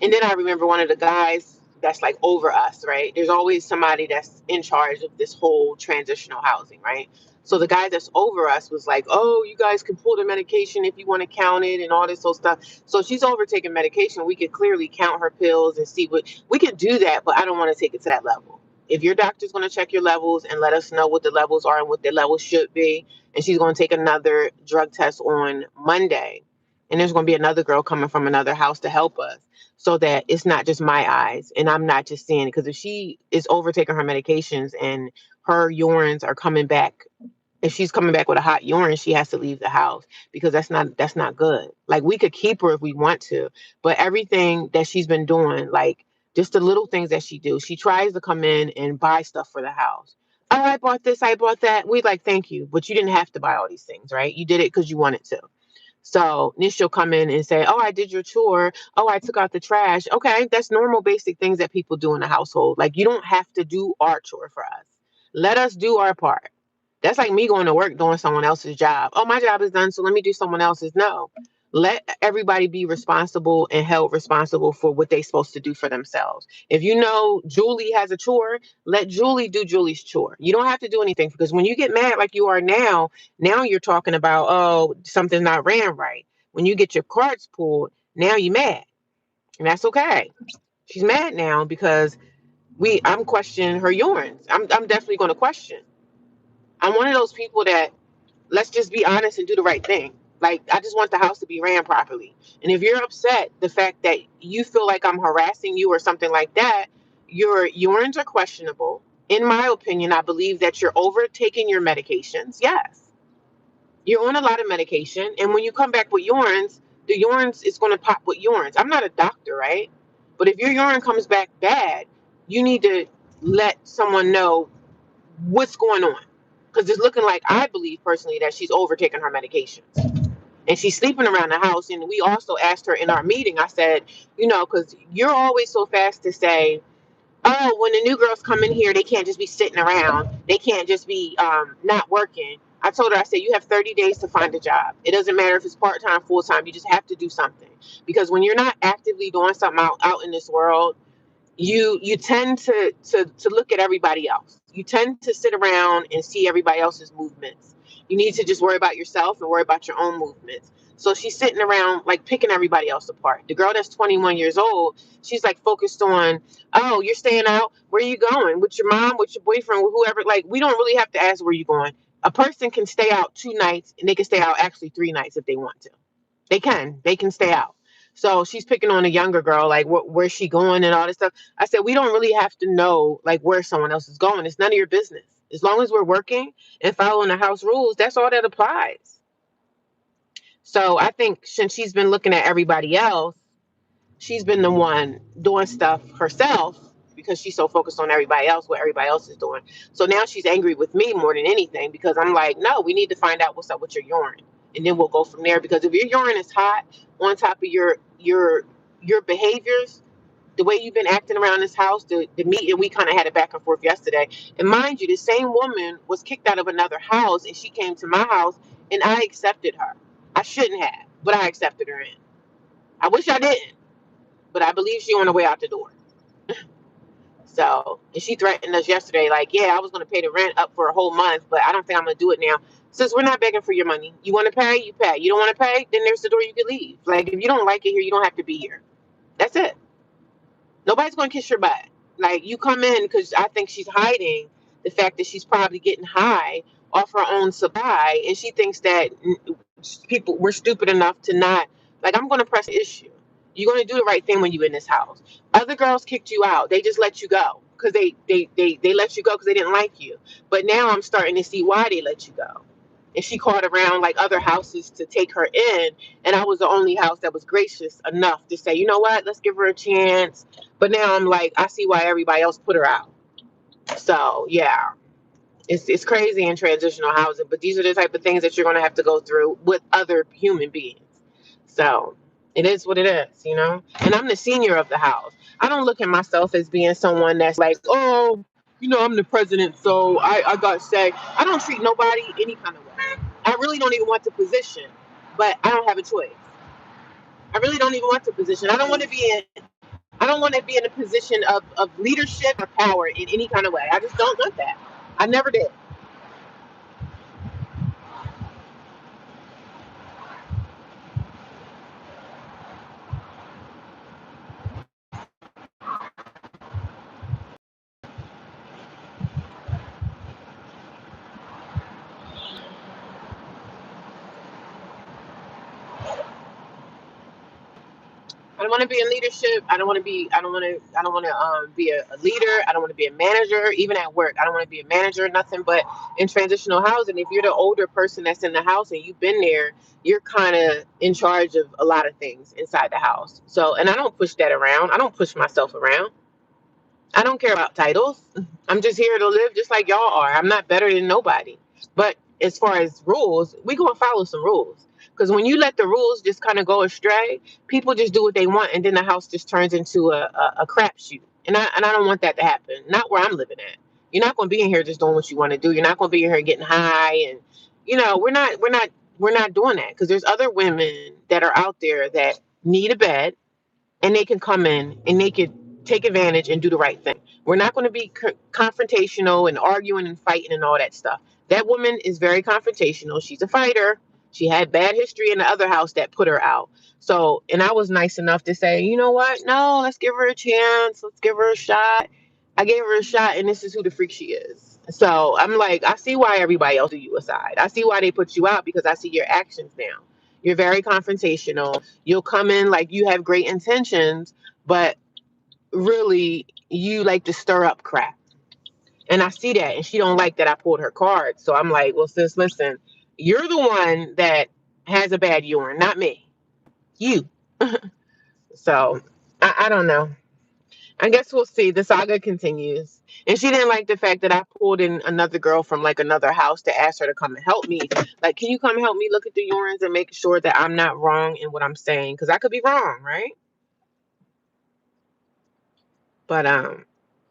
and then I remember one of the guys that's like over us, right? There's always somebody that's in charge of this whole transitional housing, right? So the guy that's over us was like, "Oh, you guys can pull the medication if you want to count it and all this whole stuff." So she's overtaking medication. We could clearly count her pills and see what we can do that, but I don't want to take it to that level. If your doctor's going to check your levels and let us know what the levels are and what the levels should be, and she's going to take another drug test on Monday, and there's going to be another girl coming from another house to help us, so that it's not just my eyes and I'm not just seeing it. Because if she is overtaking her medications and her urines are coming back, if she's coming back with a hot urine, she has to leave the house, because that's not good. Like we could keep her if we want to, but everything that she's been doing, like just the little things that she do, she tries to come in and buy stuff for the house. Oh, I bought this, I bought that. We like, thank you, but you didn't have to buy all these things, right? You did it because you wanted to. So then she'll come in and say, "Oh, I did your chore. Oh, I took out the trash." Okay, that's normal, basic things that people do in the household. Like you don't have to do our chore for us. Let us do our part. That's like me going to work doing someone else's job. Oh, my job is done, so let me do someone else's. No. Let everybody be responsible and held responsible for what they're supposed to do for themselves. If you know Julie has a chore, let Julie do Julie's chore. You don't have to do anything, because when you get mad like you are now you're talking about, oh, something's not ran right. When you get your cards pulled, now you're mad. And that's okay. She's mad now because I'm questioning her urines. I'm definitely going to question. I'm one of those people that, let's just be honest and do the right thing. Like, I just want the house to be ran properly. And if you're upset, the fact that you feel like I'm harassing you or something like that, your urines are questionable. In my opinion, I believe that you're overtaking your medications. Yes. You're on a lot of medication. And when you come back with urines, the urines is going to pop with urines. I'm not a doctor, right? But if your urine comes back bad, you need to let someone know what's going on, because it's looking like, I believe personally, that she's overtaking her medications and she's sleeping around the house. And we also asked her in our meeting, I said, because you're always so fast to say, "Oh, when the new girls come in here, they can't just be sitting around, they can't just be not working." I told her, I said, "You have 30 days to find a job. It doesn't matter if it's part-time, full-time, you just have to do something." Because when you're not actively doing something out in this world, you tend to look at everybody else. You tend to sit around and see everybody else's movements. You need to just worry about yourself and worry about your own movements. So she's sitting around like picking everybody else apart. The girl that's 21 years old, she's like focused on, "Oh, you're staying out. Where are you going? With your mom, with your boyfriend, with whoever?" Like, we don't really have to ask where you're going. A person can stay out 2 nights, and they can stay out actually 3 nights if they want to. They can stay out. So she's picking on a younger girl, like where's she going and all this stuff. I said, we don't really have to know like where someone else is going. It's none of your business. As long as we're working and following the house rules, that's all that applies. So I think since she's been looking at everybody else, she's been the one doing stuff herself, because she's so focused on everybody else, what everybody else is doing. So now she's angry with me more than anything, because I'm like, no, we need to find out what's up with your urine, and then we'll go from there. Because if your urine is hot on top of your behaviors, the way you've been acting around this house, the meet, and we kind of had a back and forth yesterday. And mind you, the same woman was kicked out of another house, and she came to my house, and I accepted her. I shouldn't have, but I accepted her in. I wish I didn't, but I believe she on her way out the door. So, and she threatened us yesterday, like, "Yeah, I was going to pay the rent up for a whole month, but I don't think I'm going to do it now. Since we're not begging for your money, you want to pay, you pay. You don't want to pay, then there's the door you can leave. Like, if you don't like it here, you don't have to be here. That's it. Nobody's going to kiss your butt. Like, you come in because I think she's hiding the fact that she's probably getting high off her own supply, and she thinks that people we're stupid enough to not, like, I'm going to press the issue. You're going to do the right thing when you're in this house. Other girls kicked you out. They just let you go because they let you go because they didn't like you. But now I'm starting to see why they let you go. And she called around like other houses to take her in, and I was the only house that was gracious enough to say, you know what, let's give her a chance. But now I'm like, I see why everybody else put her out. So yeah, it's crazy in transitional housing, but these are the type of things that you're going to have to go through with other human beings. So it is what it is, you know. And I'm the senior of the house. I don't look at myself as being someone that's like, oh, you know, I'm the president, so I got say. I don't treat nobody any kind of way. I really don't even want the position, but I don't have a choice. I really don't even want the position. I don't want to be in. I don't want to be in a position of leadership or power in any kind of way. I just don't want that. I never did. I don't want to be in leadership. I don't want to be. I don't want to. I don't want to be a leader. I don't want to be a manager. Even at work, I don't want to be a manager. Nothing. But in transitional housing, if you're the older person that's in the house and you've been there, you're kind of in charge of a lot of things inside the house. So, and I don't push that around. I don't push myself around. I don't care about titles. I'm just here to live just like y'all are. I'm not better than nobody. But as far as rules, we gonna follow some rules. Because when you let the rules just kind of go astray, people just do what they want, and then the house just turns into a crapshoot. And I don't want that to happen. Not where I'm living at. You're not gonna be in here just doing what you want to do. You're not gonna be in here getting high, and we're not doing that. Because there's other women that are out there that need a bed, and they can come in and they could take advantage and do the right thing. We're not going to be confrontational and arguing and fighting and all that stuff. That woman is very confrontational. She's a fighter. She had bad history in the other house that put her out. So, and I was nice enough to say, you know what? No, let's give her a chance. Let's give her a shot. I gave her a shot, and this is who the freak she is. So I'm like, I see why everybody else do you aside. I see why they put you out because I see your actions now. You're very confrontational. You'll come in like you have great intentions, but really you like to stir up crap. And I see that, and she don't like that I pulled her card. So I'm like, well, sis, listen, you're the one that has a bad urine, not me. You. So I don't know. I guess we'll see. The saga continues. And she didn't like the fact that I pulled in another girl from like another house to ask her to come and help me. Like, can you come help me look at the urines and make sure that I'm not wrong in what I'm saying? Because I could be wrong, right? But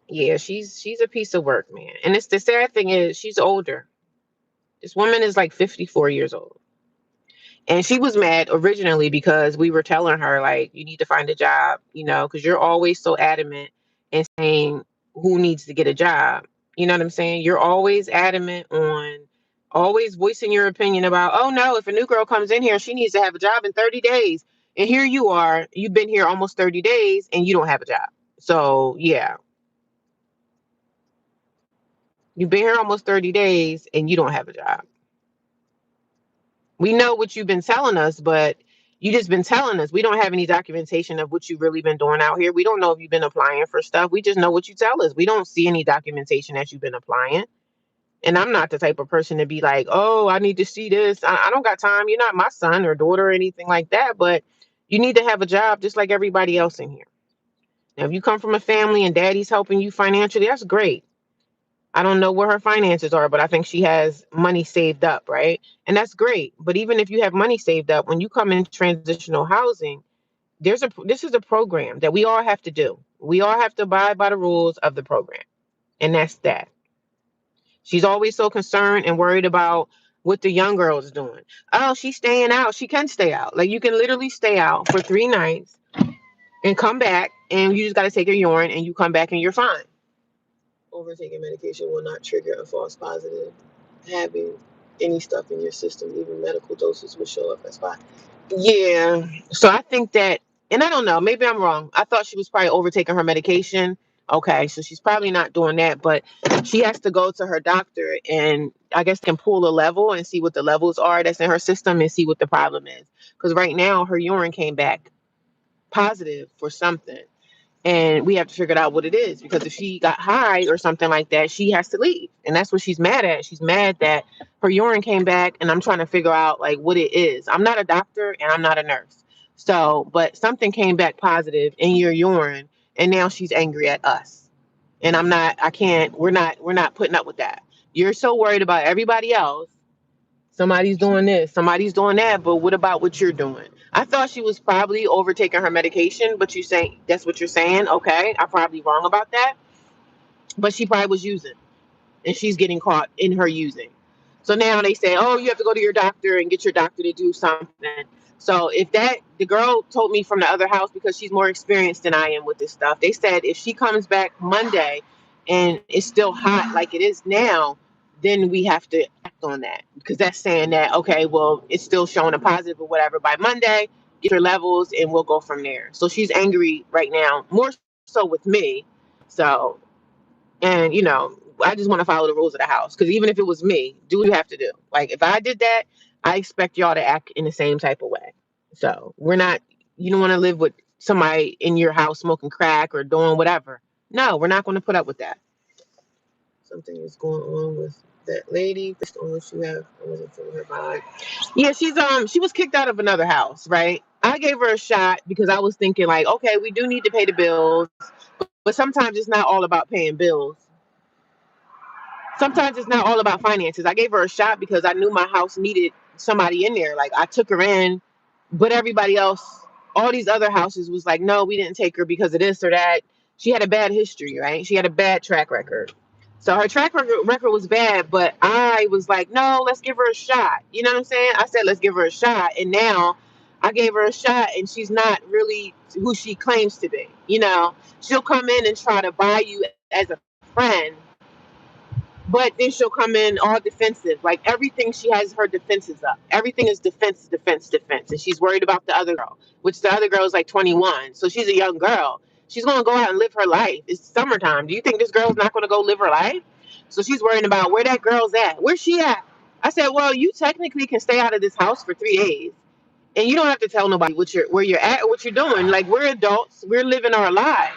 yeah, she's a piece of work, man. And it's the sad thing is she's older. This woman is like 54 years old. And she was mad originally because we were telling her, like, you need to find a job, because you're always so adamant and saying who needs to get a job. You know what I'm saying? You're always adamant on always voicing your opinion about, oh no, if a new girl comes in here, she needs to have a job in 30 days. And here you are, you've been here almost 30 days and you don't have a job. So, yeah, you've been here almost 30 days and you don't have a job. We know what you've been telling us, but you just been telling us. We don't have any documentation of what you've really been doing out here. We don't know if you've been applying for stuff. We just know what you tell us. We don't see any documentation that you've been applying. And I'm not the type of person to be like, oh, I need to see this. I don't got time. You're not my son or daughter or anything like that, but you need to have a job just like everybody else in here. Now, if you come from a family and daddy's helping you financially, that's great. I don't know where her finances are, but I think she has money saved up, right? And that's great. But even if you have money saved up, when you come in transitional housing, this is a program that we all have to do. We all have to abide by the rules of the program. And that's that. She's always so concerned and worried about what the young girl is doing. Oh, she's staying out. She can stay out. Like, you can literally stay out for 3 nights and come back, and you just got to take your urine and you come back and you're fine. Overtaking medication will not trigger a false positive. Having any stuff in your system, even medical doses, will show up as fine. Yeah. So I think that, and I don't know, maybe I'm wrong. I thought she was probably overtaking her medication, Okay, so she's probably not doing that, but she has to go to her doctor and I guess can pull a level and see what the levels are that's in her system and see what the problem is. Because right now her urine came back positive for something. And we have to figure out what it is because if she got high or something like that, she has to leave. And that's what she's mad at. She's mad that her urine came back and I'm trying to figure out like what it is. I'm not a doctor and I'm not a nurse. So, but something came back positive in your urine and now she's angry at us. And I can't, we're not putting up with that. You're so worried about everybody else. Somebody's doing this, somebody's doing that, but what about what you're doing? I thought she was probably overtaking her medication, but you say that's what you're saying. Okay, I'm probably wrong about that, but she probably was using and she's getting caught in her using. So now they say, oh, you have to go to your doctor and get your doctor to do something. So if that, the girl told me from the other house because she's more experienced than I am with this stuff. They said if she comes back Monday and it's still hot like it is now, then we have to act on that because that's saying that, okay, well, it's still showing a positive or whatever by Monday, get your levels and we'll go from there. So she's angry right now, more so with me. So and I just want to follow the rules of the house because even if it was me, do what you have to do. Like if I did that, I expect y'all to act in the same type of way. So we're not. You don't want to live with somebody in your house smoking crack or doing whatever. No, we're not going to put up with that. Something is going on with that lady. Based on what you have, I wasn't feeling her vibe. Yeah, she was kicked out of another house, right? I gave her a shot because I was thinking like, okay, we do need to pay the bills, but sometimes it's not all about paying bills. Sometimes it's not all about finances. I gave her a shot because I knew my house needed somebody in there. Like I took her in, but everybody else, all these other houses was like, no, we didn't take her because of this or that. She had a bad history, right? She had a bad track record. So her track record was bad, but I was like, no, let's give her a shot. You know what I'm saying? I said, let's give her a shot. And now I gave her a shot and she's not really who she claims to be. She'll come in and try to buy you as a friend, but then she'll come in all defensive. Like everything, she has her defenses up. Everything is defense, defense, defense. And she's worried about the other girl, which the other girl is like 21. So she's a young girl. She's going to go out and live her life. It's summertime. Do you think this girl's not going to go live her life? So she's worrying about where that girl's at. Where's she at? I said, well, you technically can stay out of this house for 3 days. And you don't have to tell nobody where you're at or what you're doing. Like we're adults. We're living our lives.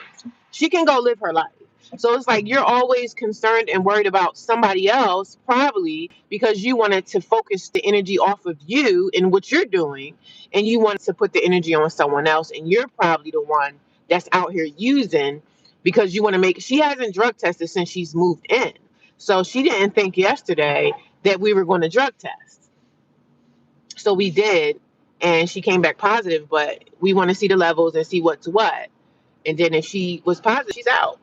She can go live her life. So it's like you're always concerned and worried about somebody else, probably because you wanted to focus the energy off of you and what you're doing, and you wanted to put the energy on someone else, and you're probably the one that's out here using because you want to make. She hasn't drug tested since she's moved in, so she didn't think yesterday that we were going to drug test. So we did, and she came back positive, but we want to see the levels and see what's what. And then if she was positive, she's out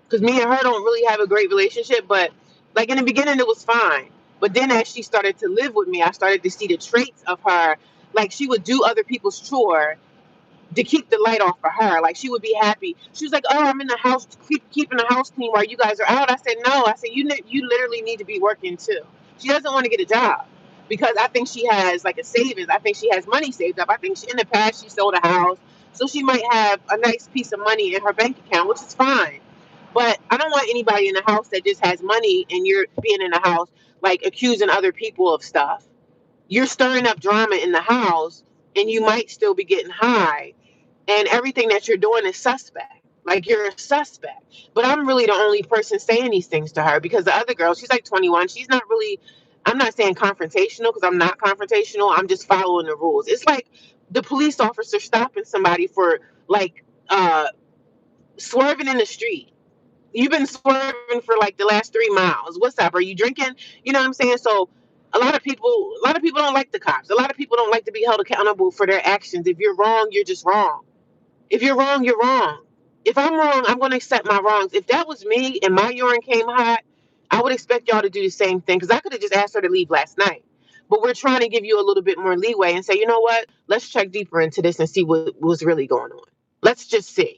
because me and her don't really have a great relationship, but like in the beginning it was fine, but then as she started to live with me, I started to see the traits of her. Like she would do other people's chore to keep the light off for her. Like she would be happy. She was like, oh, I'm in the house keeping the house clean while you guys are out. I said, no. I said, you literally need to be working too. She doesn't want to get a job because I think she has like a savings. I think she has money saved up. I think in the past she sold a house, so she might have a nice piece of money in her bank account, which is fine. But I don't want anybody in the house that just has money and you're being in the house like accusing other people of stuff. You're stirring up drama in the house and you might still be getting high, and everything that you're doing is suspect. Like you're a suspect. But I'm really the only person saying these things to her because the other girl, she's like 21. She's not really, I'm not saying confrontational because I'm not confrontational. I'm just following the rules. It's like the police officer stopping somebody for like swerving in the street. You've been swerving for like the last 3 miles. What's up? Are you drinking? You know what I'm saying? So a lot of people don't like the cops. A lot of people don't like to be held accountable for their actions. If you're wrong, you're just wrong. If you're wrong, you're wrong. If I'm wrong, I'm going to accept my wrongs. If that was me and my urine came hot, I would expect y'all to do the same thing because I could have just asked her to leave last night. But we're trying to give you a little bit more leeway and say, you know what? Let's check deeper into this and see what was really going on. Let's just see.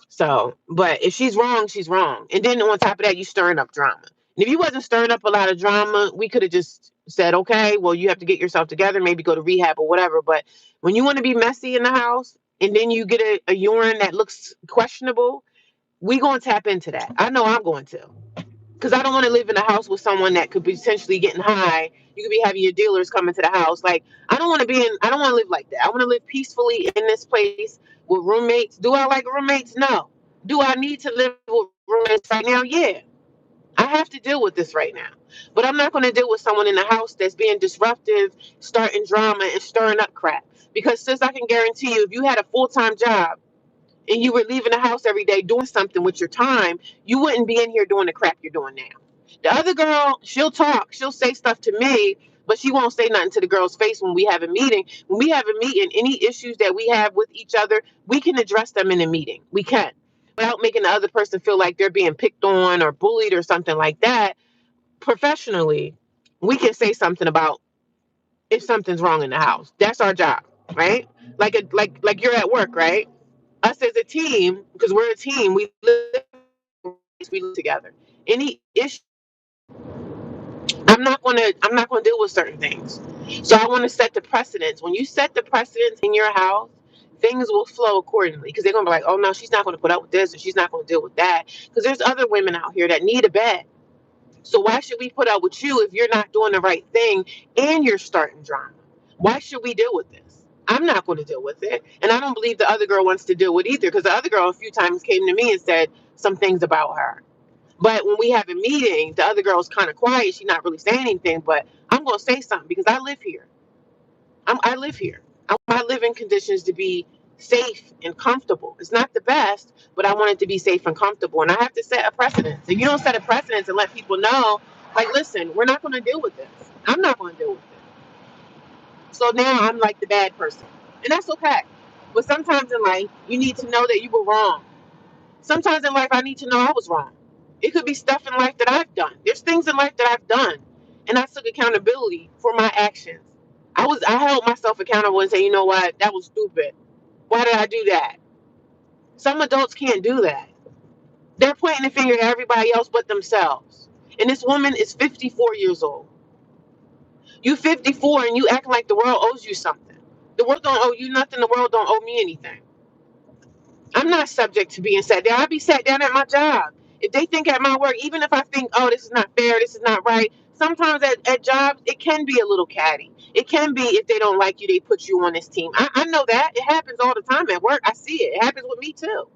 So, but if she's wrong, she's wrong. And then on top of that, you stirring up drama. And if you wasn't stirring up a lot of drama, we could have just said, okay, well, you have to get yourself together, maybe go to rehab or whatever. But when you want to be messy in the house and then you get a urine that looks questionable, We going to tap into that. I know I'm going to. Because I don't want to live in a house with someone that could be potentially getting high. You could be having your dealers come into the house. Like, I don't want to live like that. I want to live peacefully in this place with roommates. Do I like roommates? No. Do I need to live with roommates right now? Yeah. I have to deal with this right now. But I'm not going to deal with someone in the house that's being disruptive, starting drama, and stirring up crap. Because, sis, I can guarantee you, if you had a full time job and you were leaving the house every day doing something with your time, you wouldn't be in here doing the crap you're doing now. The other girl, she'll talk, she'll say stuff to me, but she won't say nothing to the girl's face when we have a meeting. When we have a meeting, any issues that we have with each other, we can address them in a meeting. We can. Without making the other person feel like they're being picked on or bullied or something like that. Professionally, we can say something about if something's wrong in the house. That's our job, right? Like you're at work, right? Us as a team, because we're a team, we live together. Any issue, I'm not gonna deal with certain things. So I want to set the precedence. When you set the precedence in your house, things will flow accordingly. Because they're gonna be like, oh no, she's not gonna put up with this, and she's not gonna deal with that. Because there's other women out here that need a bed. So why should we put up with you if you're not doing the right thing and you're starting drama? Why should we deal with this? I'm not going to deal with it. And I don't believe the other girl wants to deal with it either, because the other girl a few times came to me and said some things about her. But when we have a meeting, the other girl's kind of quiet. She's not really saying anything, but I'm going to say something because I live here. I live here. I want my living conditions to be safe and comfortable. It's not the best, but I want it to be safe and comfortable. And I have to set a precedence. If you don't set a precedence and let people know, like, listen, we're not going to deal with this. I'm not going to deal with this. So now I'm like the bad person. And that's okay. But sometimes in life, you need to know that you were wrong. Sometimes in life, I need to know I was wrong. It could be stuff in life that I've done. There's things in life that I've done. And I took accountability for my actions. I held myself accountable and say, you know what, that was stupid. Why did I do that? Some adults can't do that. They're pointing the finger at everybody else but themselves. And this woman is 54 years old. You 54 and you acting like the world owes you something. The world don't owe you nothing. The world don't owe me anything. I'm not subject to being sat down. I be sat down at my job. If they think at my work, even if I think, oh, this is not fair, this is not right, sometimes at jobs, it can be a little catty. It can be if they don't like you, they put you on this team. I know that. It happens all the time at work. I see it. It happens with me too.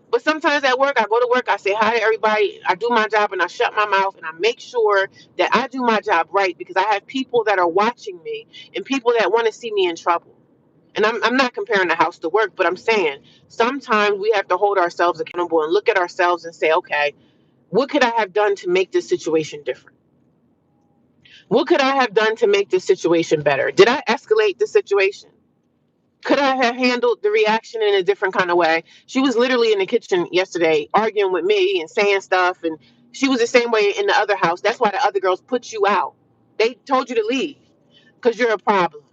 But sometimes at work, I go to work, I say hi to everybody, I do my job, and I shut my mouth, and I make sure that I do my job right because I have people that are watching me and people that want to see me in trouble. And I'm not comparing the house to work, but I'm saying sometimes we have to hold ourselves accountable and look at ourselves and say, okay, what could I have done to make this situation different? What could I have done to make this situation better? Did I escalate the situation? Could I have handled the reaction in a different kind of way? She was literally in the kitchen yesterday arguing with me and saying stuff, and she was the same way in the other house. That's why the other girls put you out. They told you to leave because you're a problem.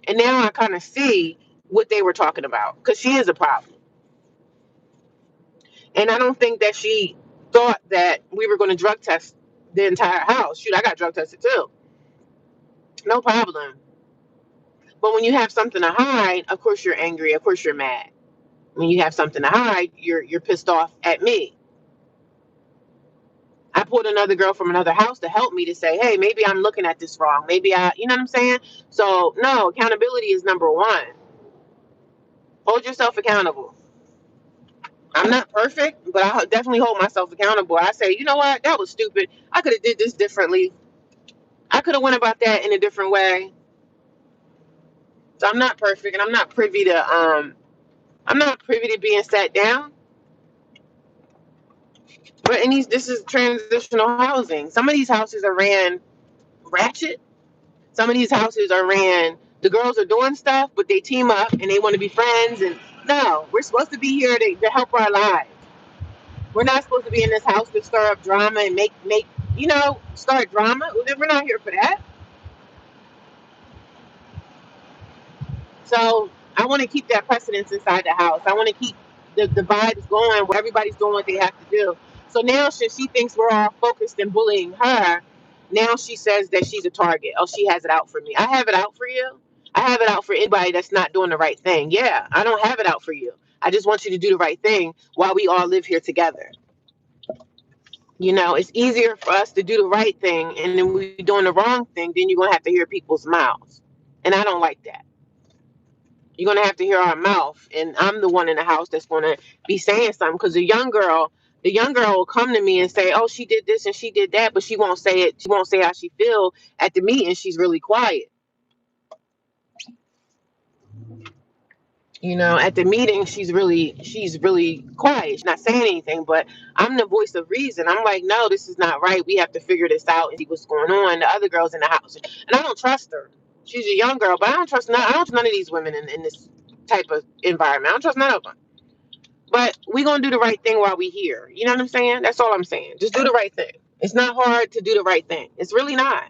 And now I kind of see what they were talking about because she is a problem. And I don't think that she thought that we were going to drug test the entire house. Shoot, I got drug tested too. No problem. But when you have something to hide, of course you're angry. Of course you're mad. When you have something to hide, you're pissed off at me. I pulled another girl from another house to help me to say, hey, maybe I'm looking at this wrong. You know what I'm saying? So, no, accountability is number one. Hold yourself accountable. I'm not perfect, but I definitely hold myself accountable. I say, you know what? That was stupid. I could have did this differently. I could have went about that in a different way. So I'm not perfect, and I'm not privy to being sat down. But this is transitional housing. Some of these houses are ran ratchet. Some of these houses are ran. The girls are doing stuff, but they team up and they want to be friends. And no, we're supposed to be here to help our lives. We're not supposed to be in this house to stir up drama and start drama. We're not here for that. So I want to keep that precedence inside the house. I want to keep the vibes going where everybody's doing what they have to do. So now, since she thinks we're all focused and bullying her, now she says that she's a target. Oh, she has it out for me. I have it out for you. I have it out for anybody that's not doing the right thing. Yeah, I don't have it out for you. I just want you to do the right thing while we all live here together. It's easier for us to do the right thing, and then we doing the wrong thing, then you're gonna have to hear people's mouths. And I don't like that. You're gonna have to hear our mouth, and I'm the one in the house that's gonna be saying something, because the young girl will come to me and say, oh, she did this and she did that, but she won't say how she feel at the meeting. She's really quiet. At the meeting, she's really quiet. She's not saying anything, but I'm the voice of reason. I'm like, no, this is not right. We have to figure this out and see what's going on. The other girl's in the house, and I don't trust her. She's a young girl, but I don't trust none of these women in this type of environment. I don't trust none of them. But we gonna do the right thing while we here. You know what I'm saying? That's all I'm saying. Just do the right thing. It's not hard to do the right thing. It's really not.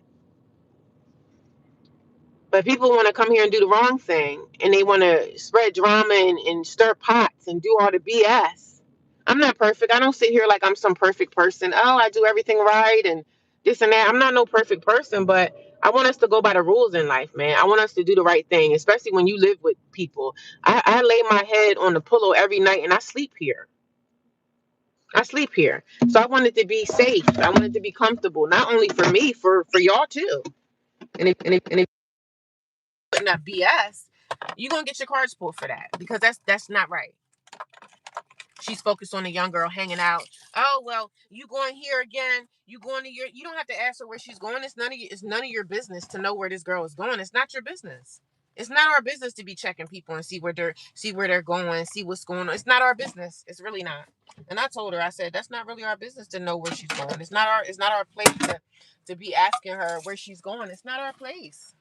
But people want to come here and do the wrong thing, and they want to spread drama and stir pots and do all the BS. I'm not perfect. I don't sit here like I'm some perfect person. Oh, I do everything right and this and that. I'm not no perfect person, but I want us to go by the rules in life, man. I want us to do the right thing, especially when you live with people. I lay my head on the pillow every night and I sleep here. I sleep here. So I want it to be safe. I want it to be comfortable, not only for me, for y'all too. And if putting that BS, you're gonna get your cards pulled for that, because that's not right. She's focused on the young girl hanging out. Oh well, you going here again? You going to your? You don't have to ask her where she's going. It's none of your business to know where this girl is going. It's not your business. It's not our business to be checking people and see where they're going, see what's going on. It's not our business. It's really not. And I told her, I said, that's not really our business to know where she's going. It's not our place to be asking her where she's going. It's not our place.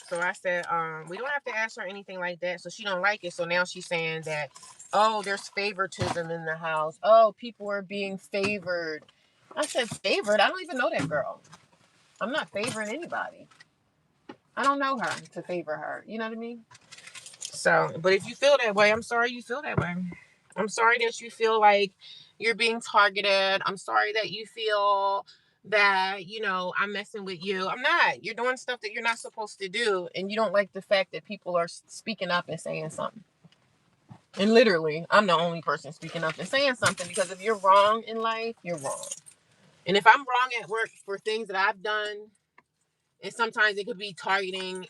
So I said, we don't have to ask her anything like that. So she don't like it. So now she's saying that, oh, there's favoritism in the house. Oh, people are being favored. I said, favored? I don't even know that girl. I'm not favoring anybody. I don't know her to favor her. You know what I mean? So, but if you feel that way, I'm sorry you feel that way. I'm sorry that you feel like you're being targeted. I'm sorry that you feel that, I'm messing with you. I'm not. You're doing stuff that you're not supposed to do. And you don't like the fact that people are speaking up and saying something. And literally, I'm the only person speaking up and saying something, because if you're wrong in life, you're wrong. And if I'm wrong at work for things that I've done, and sometimes it could be targeting,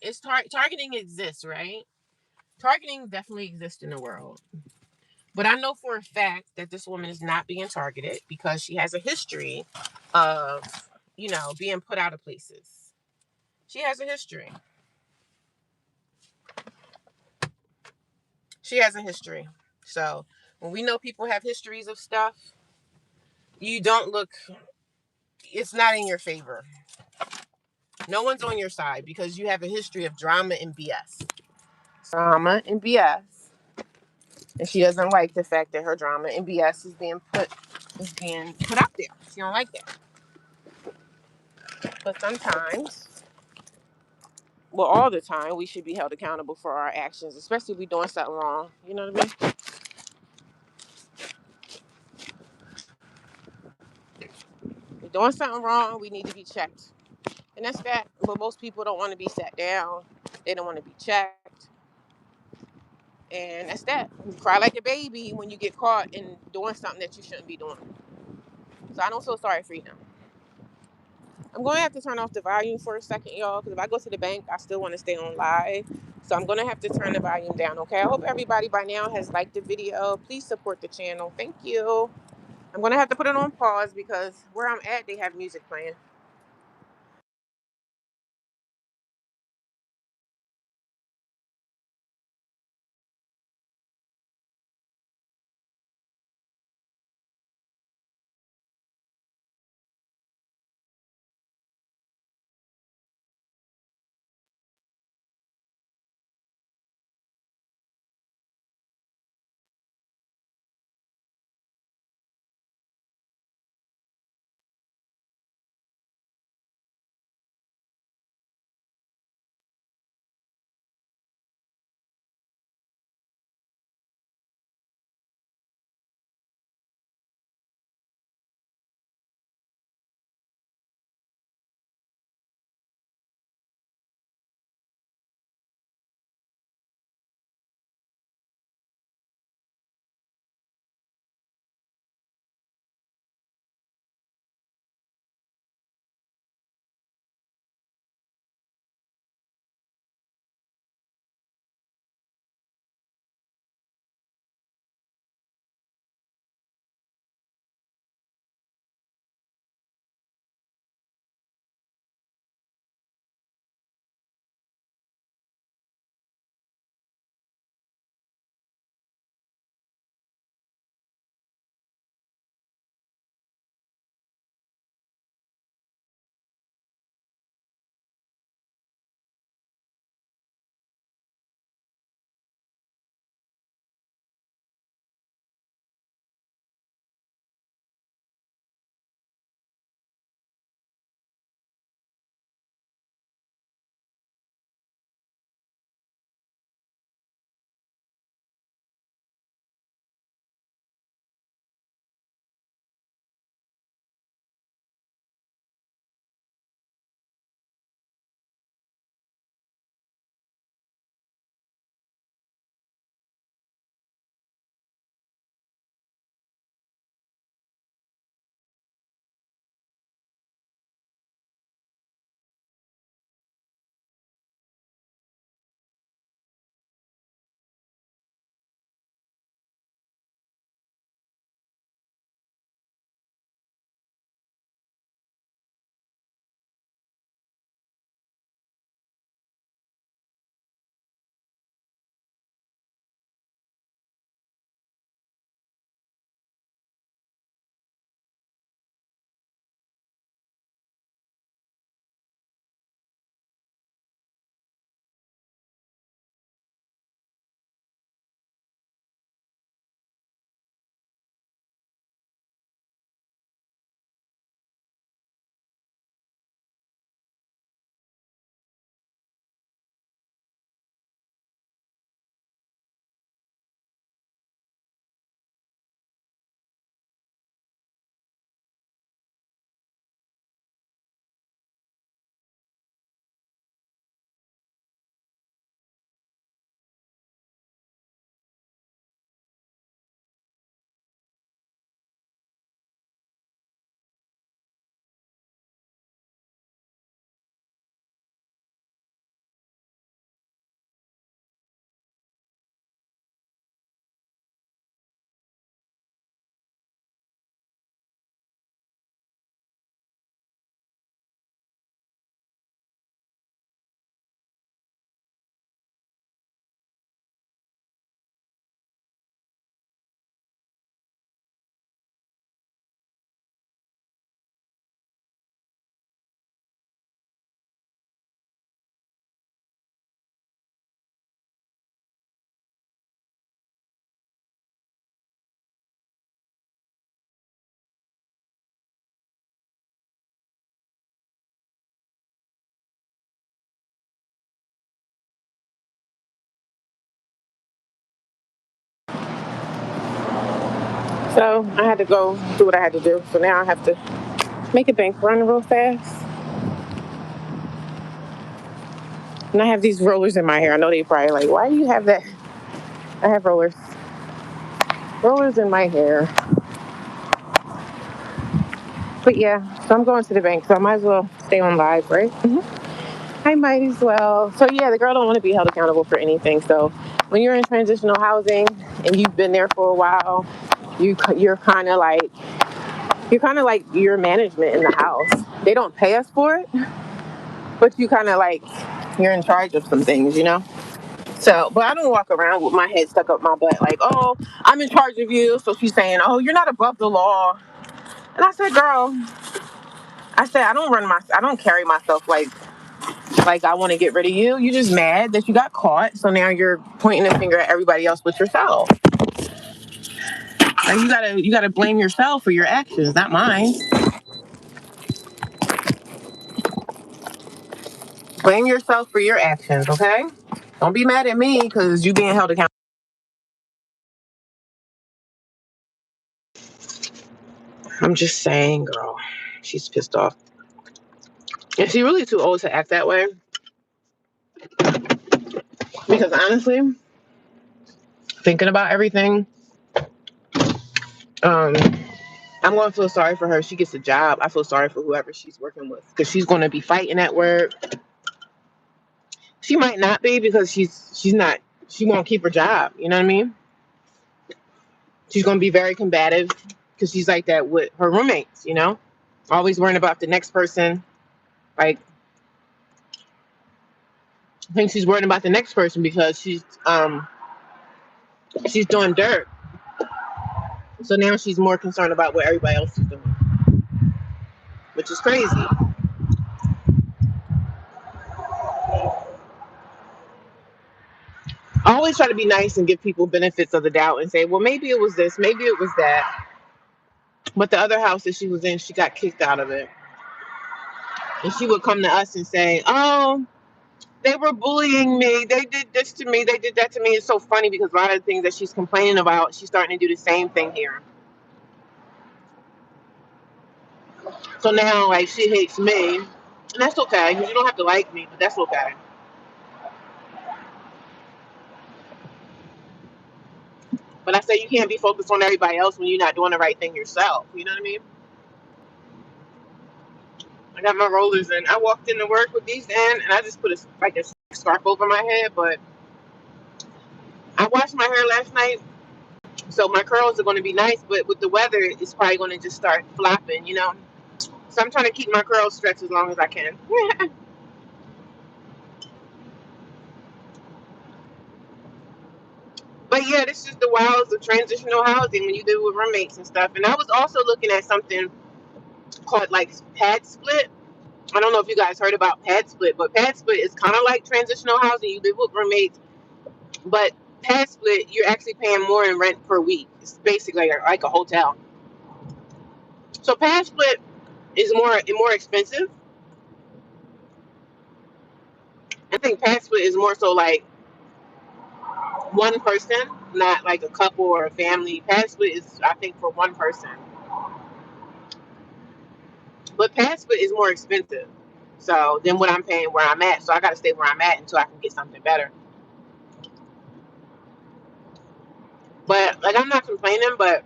targeting exists, right? Targeting definitely exists in the world. But I know for a fact that this woman is not being targeted, because she has a history of, being put out of places. She has a history. She has a history. So when we know people have histories of stuff, you don't look, it's not in your favor. No one's on your side, because you have a history of drama and BS. Drama and BS. And she doesn't like the fact that her drama and BS is being put out there. She don't like that. But sometimes, well, all the time, we should be held accountable for our actions, especially if we're doing something wrong. You know what I mean? If we're doing something wrong, we need to be checked. And that's that. But most people don't want to be sat down. They don't want to be checked. And that's that. You cry like a baby when you get caught in doing something that you shouldn't be doing. So I don't feel sorry for you. I'm going to have to turn off the volume for a second, y'all, because if I go to the bank, I still want to stay on live. So I'm going to have to turn the volume down, okay? I hope everybody by now has liked the video. Please support the channel. Thank you. I'm going to have to put it on pause, because where I'm at, they have music playing. So I had to go do what I had to do. So now I have to make a bank run real fast. And I have these rollers in my hair. I know they probably like, why do you have that? I have rollers. Rollers in my hair. But yeah, so I'm going to the bank. So I might as well stay on live, right? I might as well. So yeah, the girl don't want to be held accountable for anything. So when you're in transitional housing and you've been there for a while, you're kind of like your management in the house. They don't pay us for it, but you kind of like you're in charge of some things, you know. So, but I don't walk around with my head stuck up my butt like, oh, I'm in charge of you. So she's saying, oh, you're not above the law. And I said, girl, I don't carry myself like I want to get rid of you. You're just mad that you got caught. So now you're pointing a finger at everybody else but yourself. Like you gotta blame yourself for your actions, not mine. Blame yourself for your actions, okay? Don't be mad at me because you being held accountable. I'm just saying, girl. She's pissed off. And she's really too old to act that way. Because honestly, thinking about everything, um, I'm going to feel sorry for her. She gets a job. I feel sorry for whoever she's working with because she's going to be fighting at work. She might not be because she's not. She won't keep her job. You know what I mean? She's going to be very combative because she's like that with her roommates. You know, always worrying about the next person. Like I think she's worrying about the next person because she's doing dirt. So now she's more concerned about what everybody else is doing, which is crazy. I always try to be nice and give people benefits of the doubt and say, well, maybe it was this, maybe it was that. But the other house that she was in, she got kicked out of it. And she would come to us and say, oh, they were bullying me. They did this to me. They did that to me. It's so funny because a lot of the things that she's complaining about, she's starting to do the same thing here. So now, like, she hates me. And that's okay because you don't have to like me, but that's okay. But I say you can't be focused on everybody else when you're not doing the right thing yourself. You know what I mean? I got my rollers in. I walked into work with these in, and I just put a scarf over my head. But I washed my hair last night, so my curls are going to be nice. But with the weather, it's probably going to just start flopping, you know. So I'm trying to keep my curls stretched as long as I can. But yeah, this is the wilds of transitional housing when you live with roommates and stuff. And I was also looking at something called like pad split. I don't know if you guys heard about pad split, but pad split is kind of like transitional housing. You live with roommates, but pad split, you're actually paying more in rent per week. It's basically like a hotel. So pad split is more expensive. I think pad split is more so like one person, not like a couple or a family. Pad split is I think for one person, but pad split is more expensive. So than what I'm paying where I'm at. So I got to stay where I'm at until I can get something better. But like I'm not complaining, but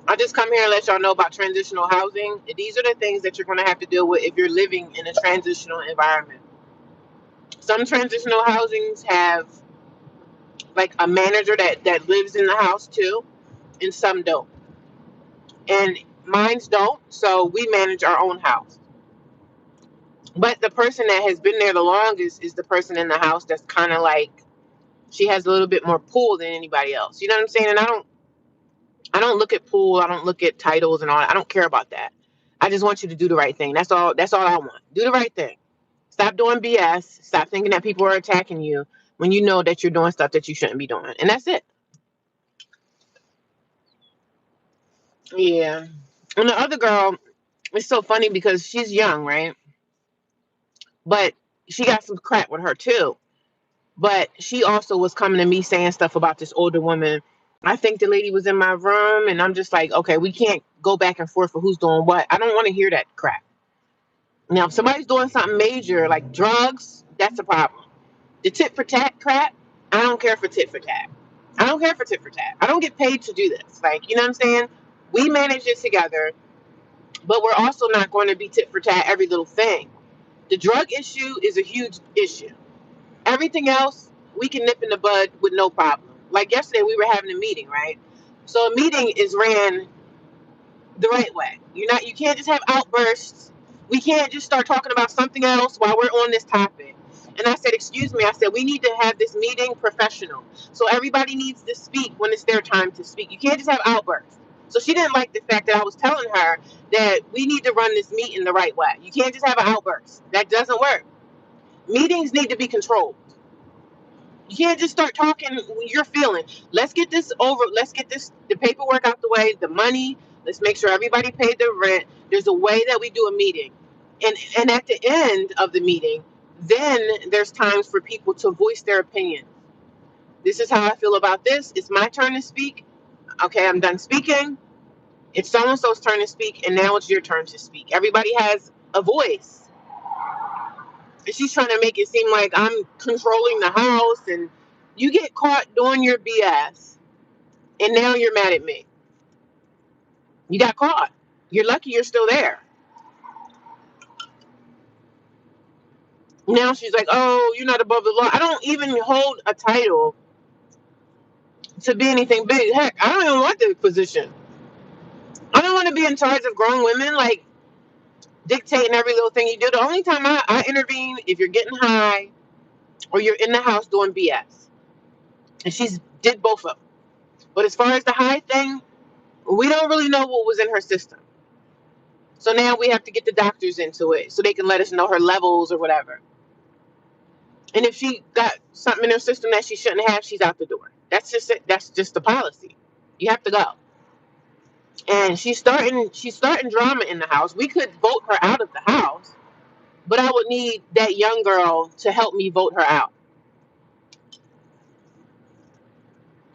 I just come here and let y'all know about transitional housing. These are the things that you're going to have to deal with if you're living in a transitional environment. Some transitional housings have like a manager that lives in the house too, and some don't. And mines don't, so we manage our own house. But the person that has been there the longest is the person in the house that's kind of like she has a little bit more pull than anybody else. You know what I'm saying? And I don't look at pool. I don't look at titles and all that. I don't care about that. I just want you to do the right thing. That's all. That's all I want. Do the right thing. Stop doing BS. Stop thinking that people are attacking you when you know that you're doing stuff that you shouldn't be doing. And that's it. Yeah. And the other girl, it's so funny because she's young, right? But she got some crap with her too. But she also was coming to me saying stuff about this older woman I think the lady was in my room, and I'm just like, okay, we can't go back and forth for who's doing what. I don't want to hear that crap. Now, if somebody's doing something major like drugs, that's a problem. The tit for tat crap, I don't care for tit for tat. I don't care for tit for tat. I don't get paid to do this. Like, you know what I'm saying? We manage it together, but we're also not going to be tit for tat every little thing. The drug issue is a huge issue. Everything else, we can nip in the bud with no problem. Like yesterday, we were having a meeting, right? So a meeting is ran the right way. You can't just have outbursts. We can't just start talking about something else while we're on this topic. And I said, excuse me, I said, we need to have this meeting professional. So everybody needs to speak when it's their time to speak. You can't just have outbursts. So she didn't like the fact that I was telling her that we need to run this meeting the right way. You can't just have an outburst. That doesn't work. Meetings need to be controlled. You can't just start talking when you're feeling. Let's get this over. Let's get the paperwork out the way, the money. Let's make sure everybody paid their rent. There's a way that we do a meeting. And at the end of the meeting, then there's times for people to voice their opinion. This is how I feel about this. It's my turn to speak. Okay, I'm done speaking. It's so and so's turn to speak, and now it's your turn to speak. Everybody has a voice. And she's trying to make it seem like I'm controlling the house, and you get caught doing your BS, and now you're mad at me. You got caught. You're lucky you're still there. Now she's like, oh, you're not above the law. I don't even hold a title to be anything big. Heck, I don't even want the position. I don't want to be in charge of grown women, like dictating every little thing you do. The only time I intervene if you're getting high or you're in the house doing BS. And she's did both of them. But as far as the high thing, we don't really know what was in her system. So now we have to get the doctors into it so they can let us know her levels or whatever. And if she got something in her system that she shouldn't have, she's out the door. That's just it. That's just the policy. You have to go. And she's starting drama in the house. We could vote her out of the house, but I would need that young girl to help me vote her out.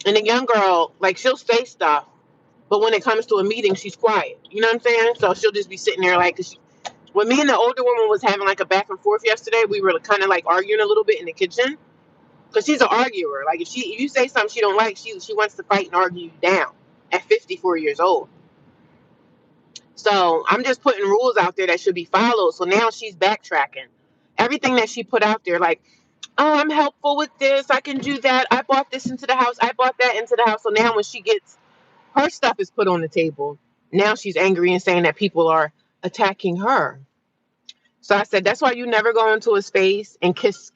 And the young girl, like, she'll say stuff, but when it comes to a meeting, she's quiet. You know what I'm saying? So she'll just be sitting there like, 'cause when me and the older woman was having like a back and forth yesterday, we were kind of like arguing a little bit in the kitchen. Because she's an arguer. Like if you say something she don't like, she wants to fight and argue you down at 54 years old. So I'm just putting rules out there that should be followed. So now she's backtracking. Everything that she put out there, like, oh, I'm helpful with this. I can do that. I bought this into the house. I bought that into the house. So now when she gets her stuff is put on the table, now she's angry and saying that people are attacking her. So I said, that's why you never go into a space and kiss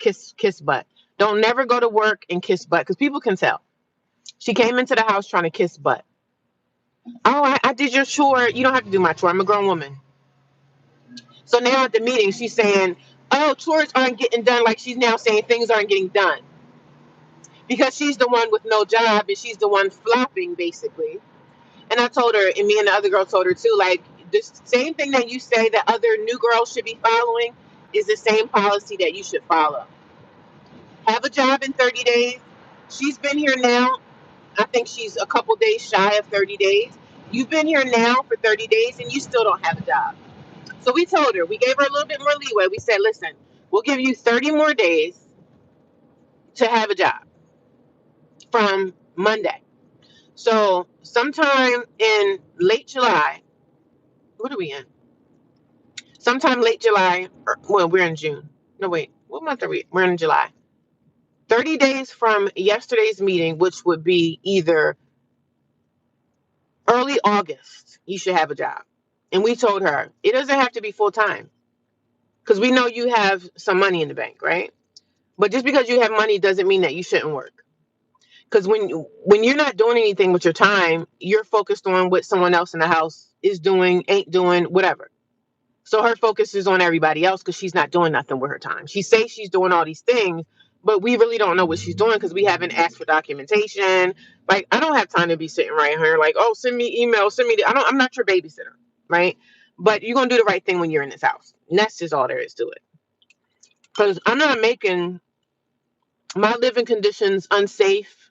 butt. Don't never go to work and kiss butt because people can tell. She came into the house trying to kiss butt. Oh, I did your chore. You don't have to do my chore. I'm a grown woman. So now at the meeting, she's saying, oh, chores aren't getting done. Like she's now saying things aren't getting done because she's the one with no job and she's the one flopping basically. And I told her, and me and the other girl told her too, like the same thing that you say that other new girls should be following is the same policy that you should follow. Have a job in 30 days. She's been here now. I think she's a couple days shy of 30 days. You've been here now for 30 days and you still don't have a job. So we told her, we gave her a little bit more leeway. We said, listen, we'll give you 30 more days to have a job from Monday. So sometime in late July, what are we in? Sometime late July, well, we're in June. No, wait, what month are we? We're in July. 30 days from yesterday's meeting, which would be either early August, you should have a job. And we told her it doesn't have to be full time because we know you have some money in the bank, right? But just because you have money doesn't mean that you shouldn't work. Because when you're not doing anything with your time, you're focused on what someone else in the house is doing, ain't doing, whatever. So her focus is on everybody else because she's not doing nothing with her time. She says she's doing all these things, but we really don't know what she's doing because we haven't asked for documentation. Like I don't have time to be sitting right here like, oh, send me email, send me. I'm not your babysitter, right? But you're gonna do the right thing when you're in this house. And that's just all there is to it. Because I'm not making my living conditions unsafe.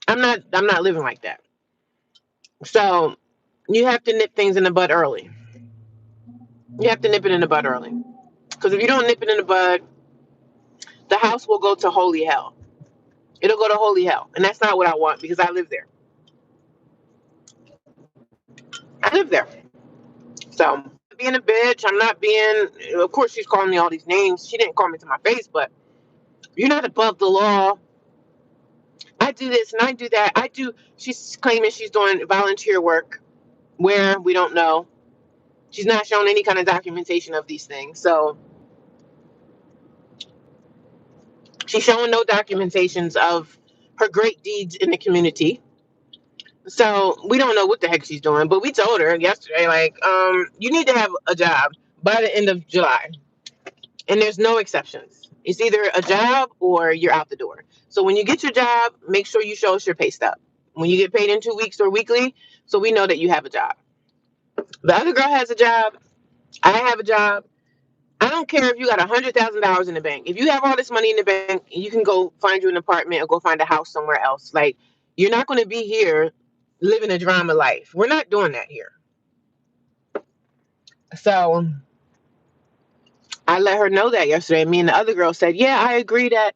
I'm not living like that. So you have to nip things in the bud early. You have to nip it in the bud early. Because if you don't nip it in the bud, the house will go to holy hell. It'll go to holy hell. And that's not what I want because I live there. I live there. So being a bitch, I'm not being, of course, she's calling me all these names. She didn't call me to my face, but you're not above the law. I do this and I do that. She's claiming she's doing volunteer work where we don't know. She's not showing any kind of documentation of these things. So she's showing no documentations of her great deeds in the community. So we don't know what the heck she's doing, but we told her yesterday, like, you need to have a job by the end of July. And there's no exceptions. It's either a job or you're out the door. So when you get your job, make sure you show us your pay stub. When you get paid in 2 weeks or weekly, so we know that you have a job. The other girl has a job. I have a job. I don't care if you got $100,000 in the bank. If you have all this money in the bank, you can go find you an apartment or go find a house somewhere else. Like, you're not going to be here living a drama life. We're not doing that here. So I let her know that yesterday. Me and the other girl said, yeah, I agree that,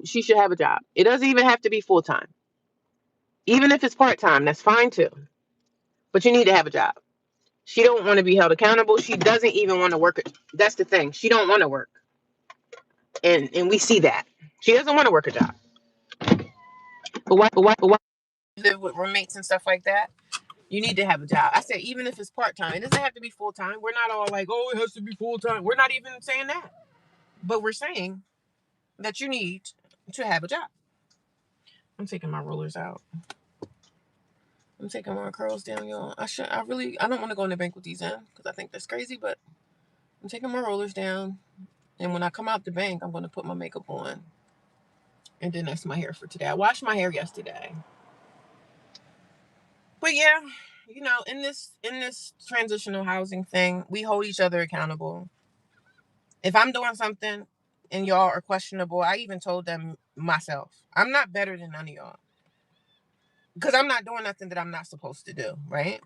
she should have a job. It doesn't even have to be full time. Even if it's part time, that's fine too. But you need to have a job. She don't want to be held accountable. She doesn't even want to work. That's the thing. She don't want to work. And we see that. She doesn't want to work a job. But why live with roommates and stuff like that? You need to have a job. I said, even if it's part time, it doesn't have to be full time. We're not all like, oh, it has to be full time. We're not even saying that. But we're saying that you need to have a job. I'm taking my rollers out. I'm taking my curls down, y'all. I don't want to go in the bank with these in because I think that's crazy, but I'm taking my rollers down. And when I come out the bank, I'm going to put my makeup on. And then that's my hair for today. I washed my hair yesterday. But yeah, in this transitional housing thing, we hold each other accountable. If I'm doing something and y'all are questionable, I even told them myself, I'm not better than none of y'all. Because I'm not doing nothing that I'm not supposed to do, right?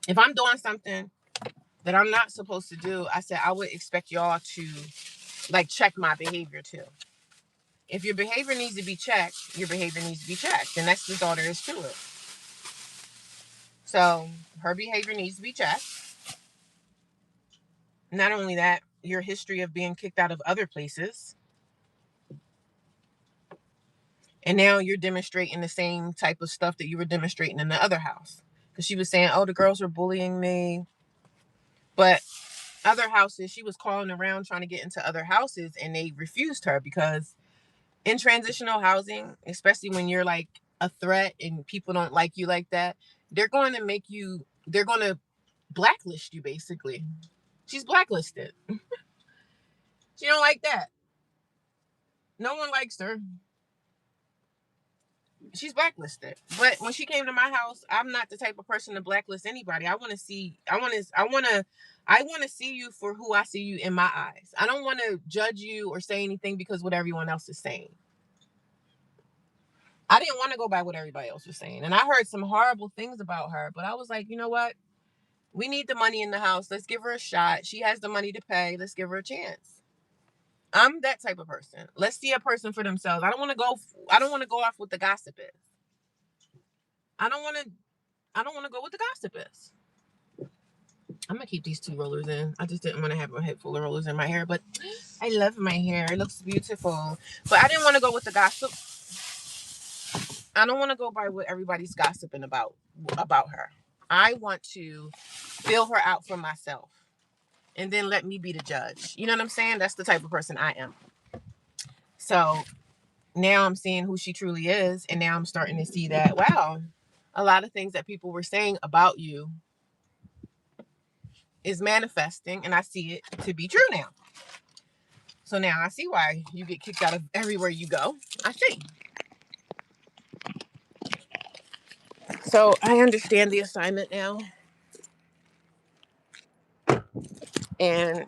If I'm doing something that I'm not supposed to do, I said I would expect y'all to like check my behavior too. If your behavior needs to be checked, your behavior needs to be checked. And that's just all there is to it. So her behavior needs to be checked. Not only that, your history of being kicked out of other places. And now you're demonstrating the same type of stuff that you were demonstrating in the other house. Because she was saying, oh, the girls were bullying me. But other houses, she was calling around trying to get into other houses and they refused her because in transitional housing, especially when you're like a threat and people don't like you like that, they're going to blacklist you basically. She's blacklisted. She don't like that. No one likes her. She's blacklisted. But when she came to my house, I'm not the type of person to blacklist anybody. I want to see you for who I see you in my eyes. I don't want to judge you or say anything because what everyone else is saying. I didn't want to go by what everybody else was saying. And I heard some horrible things about her, but I was like, you know what? We need the money in the house. Let's give her a shot. She has the money to pay. Let's give her a chance. I'm that type of person. Let's see a person for themselves. I don't want to go off what the gossip is. I don't want to I don't want to go with the gossip is. I'm gonna keep these two rollers in. I just didn't want to have a head full of rollers in my hair, but I love my hair. It looks beautiful. But I didn't want to go with the gossip. I don't want to go by what everybody's gossiping about her. I want to feel her out for myself. And then let me be the judge. You know what I'm saying? That's the type of person I am. So now I'm seeing who she truly is. And now I'm starting to see that, wow, a lot of things that people were saying about you is manifesting. And I see it to be true now. So now I see why you get kicked out of everywhere you go. I see. So I understand the assignment now. And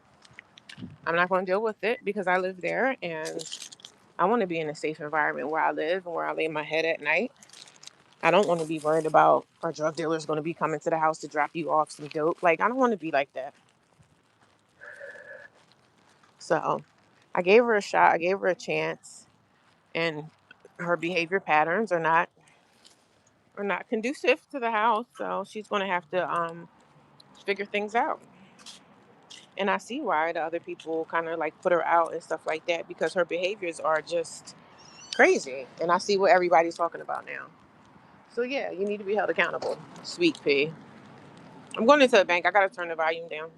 I'm not going to deal with it because I live there and I want to be in a safe environment where I live and where I lay my head at night. I don't want to be worried about a drug dealer's going to be coming to the house to drop you off some dope. Like, I don't want to be like that. So I gave her a shot. I gave her a chance, and her behavior patterns are not conducive to the house. So she's going to have to figure things out. And I see why the other people kind of like put her out and stuff like that, because her behaviors are just crazy. And I see what everybody's talking about now. So yeah, you need to be held accountable. Sweet pea. I'm going into the bank. I gotta turn the volume down.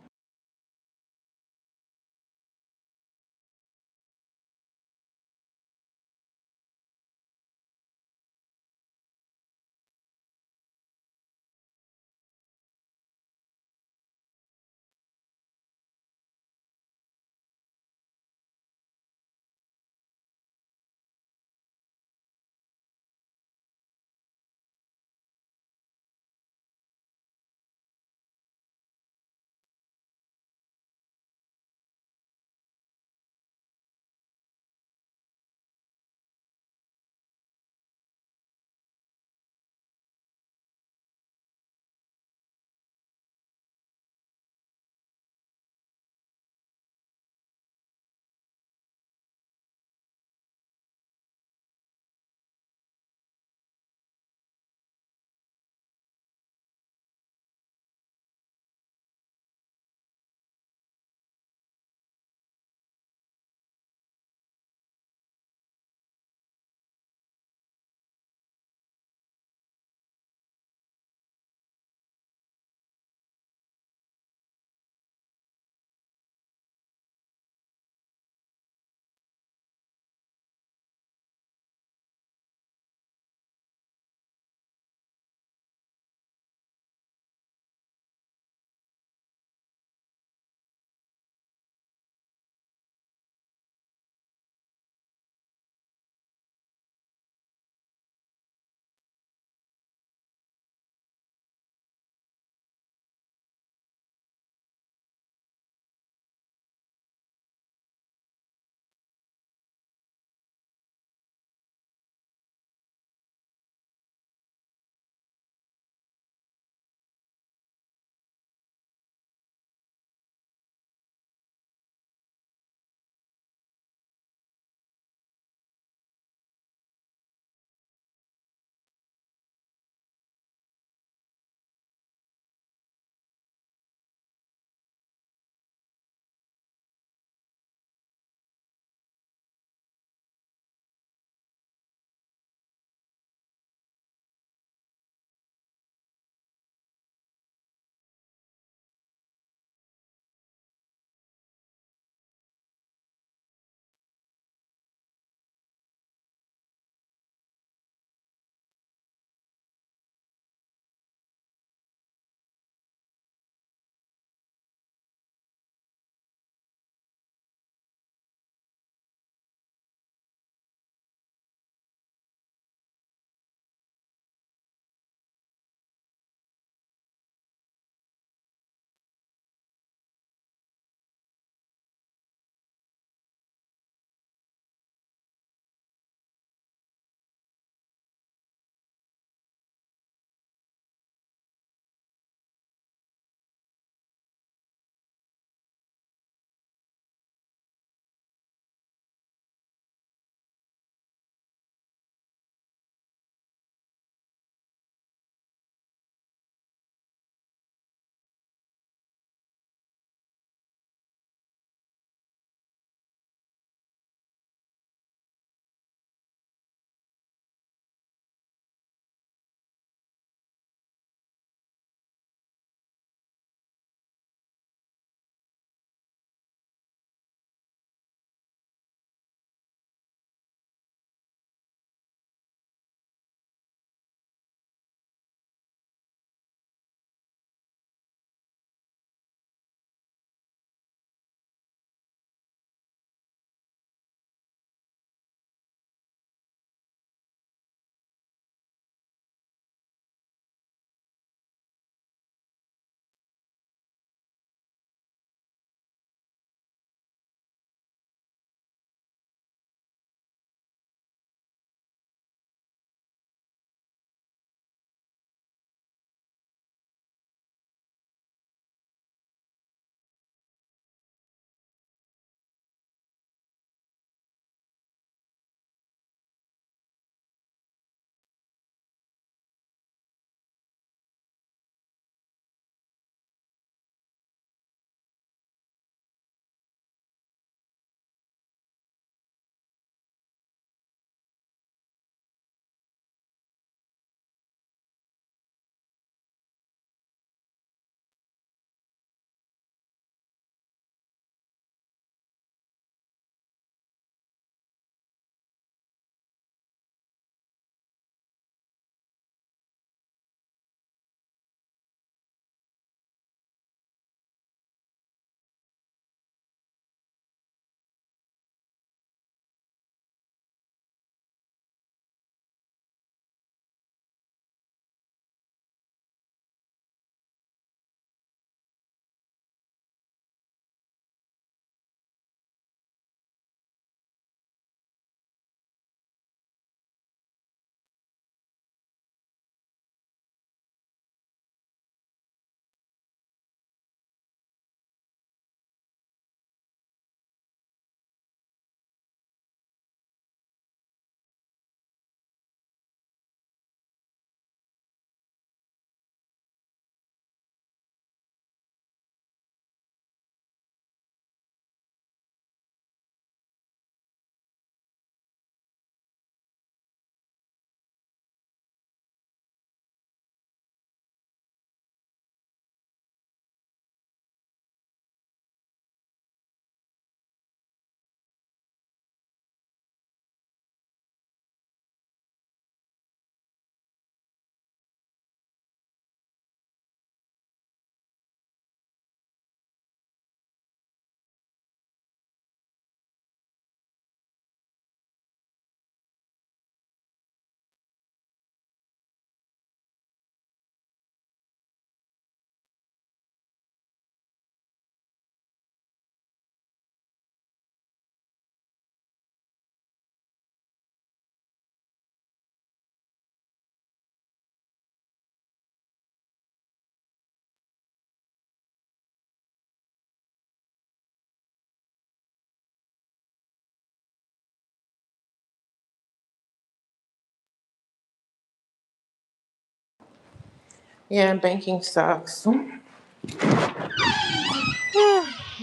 Yeah, banking sucks.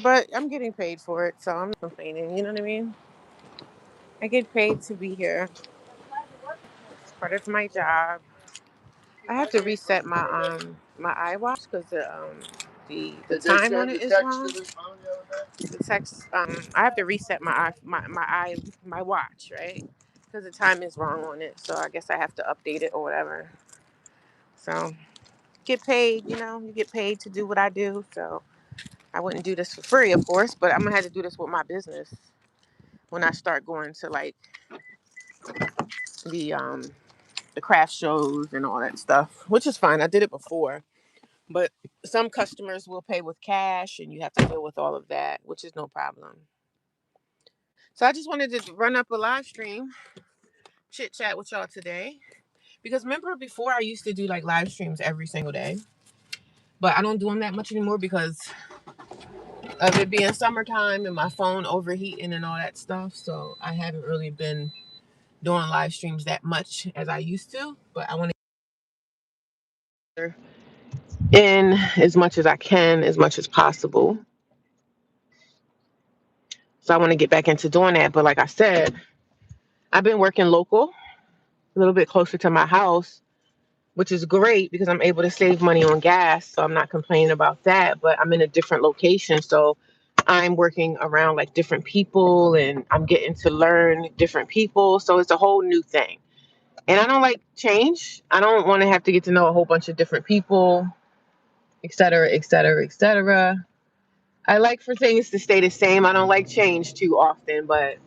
But I'm getting paid for it, so I'm not complaining. You know what I mean? I get paid to be here. It's part of my job. I have to reset my iWatch because the time on it is wrong. The text I have to reset my watch, right? Because the time is wrong on it. So I guess I have to update it or whatever. So get paid, you get paid to do what I do. So I wouldn't do this for free, of course, but I'm gonna have to do this with my business when I start going to like the um the craft shows and all that stuff, which is fine. I did it before, but some customers will pay with cash, and you have to deal with all of that, which is no problem. So I just wanted to run up a live stream, chit chat with y'all today, because remember before I used to do like live streams every single day, but I don't do them that much anymore because of it being summertime and my phone overheating and all that stuff. So I haven't really been doing live streams that much as I used to, but I want to in as much as I can, as much as possible. So I want to get back into doing that. But like I said, I've been working local, a little bit closer to my house, which is great because I'm able to save money on gas. So I'm not complaining about that. But I'm in a different location. So I'm working around like different people and I'm getting to learn different people. So it's a whole new thing. And I don't like change. I don't want to have to get to know a whole bunch of different people, et cetera, et cetera, et cetera. I like for things to stay the same. I don't like change too often, but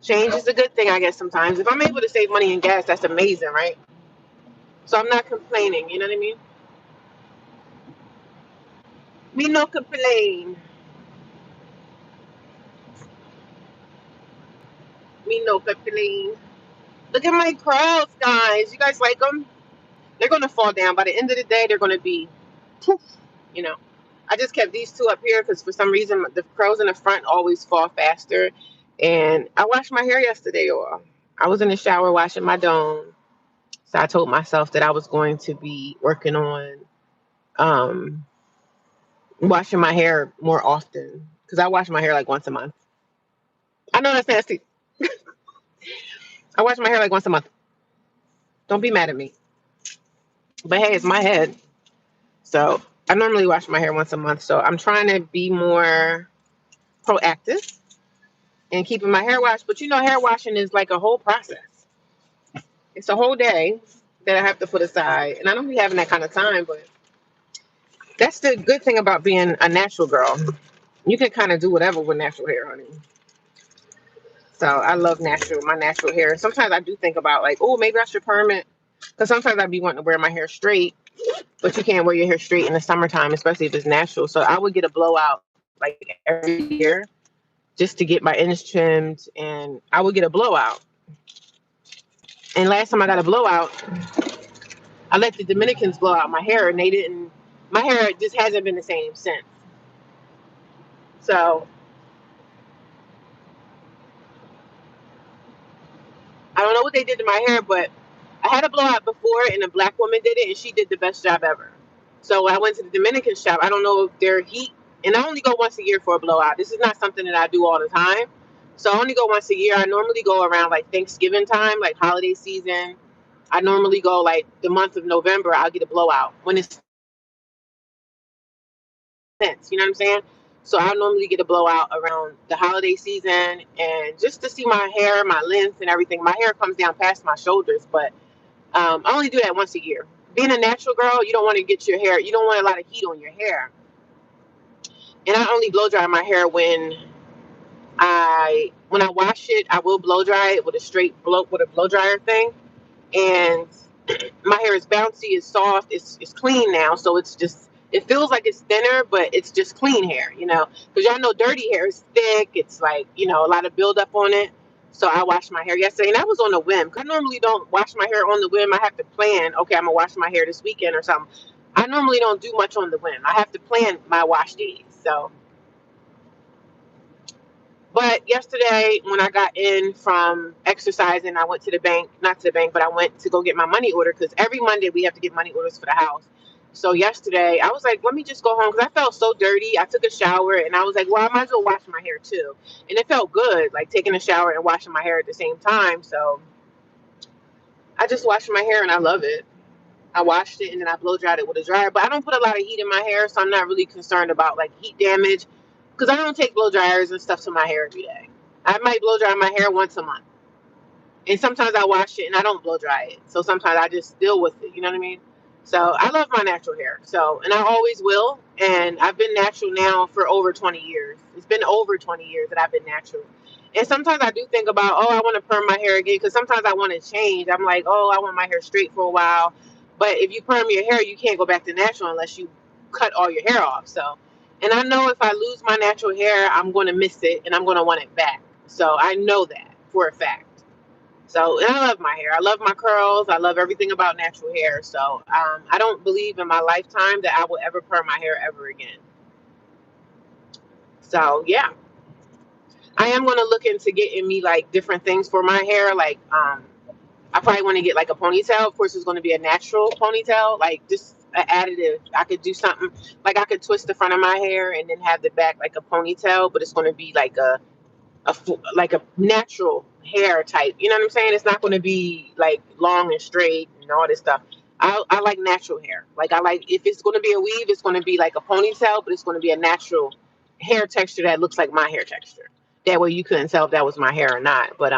change is a good thing, I guess, sometimes. If I'm able to save money in gas, that's amazing, right? So I'm not complaining, you know what I mean? Me no complain. Me no complain. Look at my crows, guys. You guys like them? They're going to fall down. By the end of the day, they're going to be poof, you know. I just kept these two up here because for some reason the crows in the front always fall faster. And I washed my hair yesterday, y'all. I was in the shower washing my dome. So I told myself that I was going to be working on um, washing my hair more often because I wash my hair like once a month. I know that's nasty. I wash my hair like once a month. Don't be mad at me. But hey, it's my head. So I normally wash my hair once a month. So I'm trying to be more proactive and keeping my hair washed. But hair washing is like a whole process. It's a whole day that I have to put aside. And I don't be having that kind of time, but that's the good thing about being a natural girl. You can kind of do whatever with natural hair, honey. So I love my natural hair. Sometimes I do think about like, oh, maybe I should perm it. Because sometimes I'd be wanting to wear my hair straight, but you can't wear your hair straight in the summertime, especially if it's natural. So I would get a blowout like every year just to get my ends trimmed, and I would get a blowout. And last time I got a blowout, I let the Dominicans blow out my hair, and they didn't. My hair just hasn't been the same since. So I don't know what they did to my hair, but I had a blowout before, and a black woman did it, and she did the best job ever. So I went to the Dominican shop. I don't know if their heat, and I only go once a year for a blowout. This is not something that I do all the time. So I only go once a year. I normally go around like Thanksgiving time, like holiday season. I normally go like the month of November. I'll get a blowout when it's sense. You know what I'm saying? So I normally get a blowout around the holiday season, and just to see my hair, my length, and everything. My hair comes down past my shoulders, but I only do that once a year. Being a natural girl, you don't want to get your hair. You don't want a lot of heat on your hair. And I only blow dry my hair when I wash it. I will blow dry it with a straight blow with a blow dryer thing, and my hair is bouncy, it's soft, it's clean now. So it feels like it's thinner, but it's just clean hair, because y'all know dirty hair is thick. It's like a lot of buildup on it. So I washed my hair yesterday, and that was on a whim. 'Cause I normally don't wash my hair on the whim. I have to plan. Okay, I'm gonna wash my hair this weekend or something. I normally don't do much on the whim. I have to plan my wash days. So But yesterday, when I got in from exercising, I went to the bank, not to the bank, but I went to go get my money order because every Monday we have to get money orders for the house. So yesterday, I was like, let me just go home because I felt so dirty. I took a shower and I was like, well, I might as well wash my hair too. And it felt good, like taking a shower and washing my hair at the same time. So I just washed my hair and I love it. I washed it and then I blow dried it with a dryer. But I don't put a lot of heat in my hair, so I'm not really concerned about like heat damage because I don't take blow dryers and stuff to my hair every day. I might blow dry my hair once a month. And sometimes I wash it and I don't blow dry it. So sometimes I just deal with it. You know what I mean? So I love my natural hair. So, and I always will. And I've been natural now for over 20 years. It's been over 20 years that I've been natural. And sometimes I do think about, oh, I want to perm my hair again because sometimes I want to change. I'm like, oh, I want my hair straight for a while. But if you perm your hair, you can't go back to natural unless you cut all your hair off. So, and I know if I lose my natural hair, I'm going to miss it and I'm going to want it back. So I know that for a fact. So, and I love my hair. I love my curls. I love everything about natural hair. So, I don't believe in my lifetime that I will ever perm my hair ever again. So, yeah, I am going to look into getting me like different things for my hair. Like, I probably want to get like a ponytail. Of course, it's going to be a natural ponytail, like just an additive. I could do something like I could twist the front of my hair and then have the back like a ponytail, but it's going to be like like a natural hair type. You know what I'm saying? It's not going to be like long and straight and all this stuff. I like natural hair. Like I like if it's going to be a weave, it's going to be like a ponytail, but it's going to be a natural hair texture that looks like my hair texture. That way you couldn't tell if that was my hair or not. But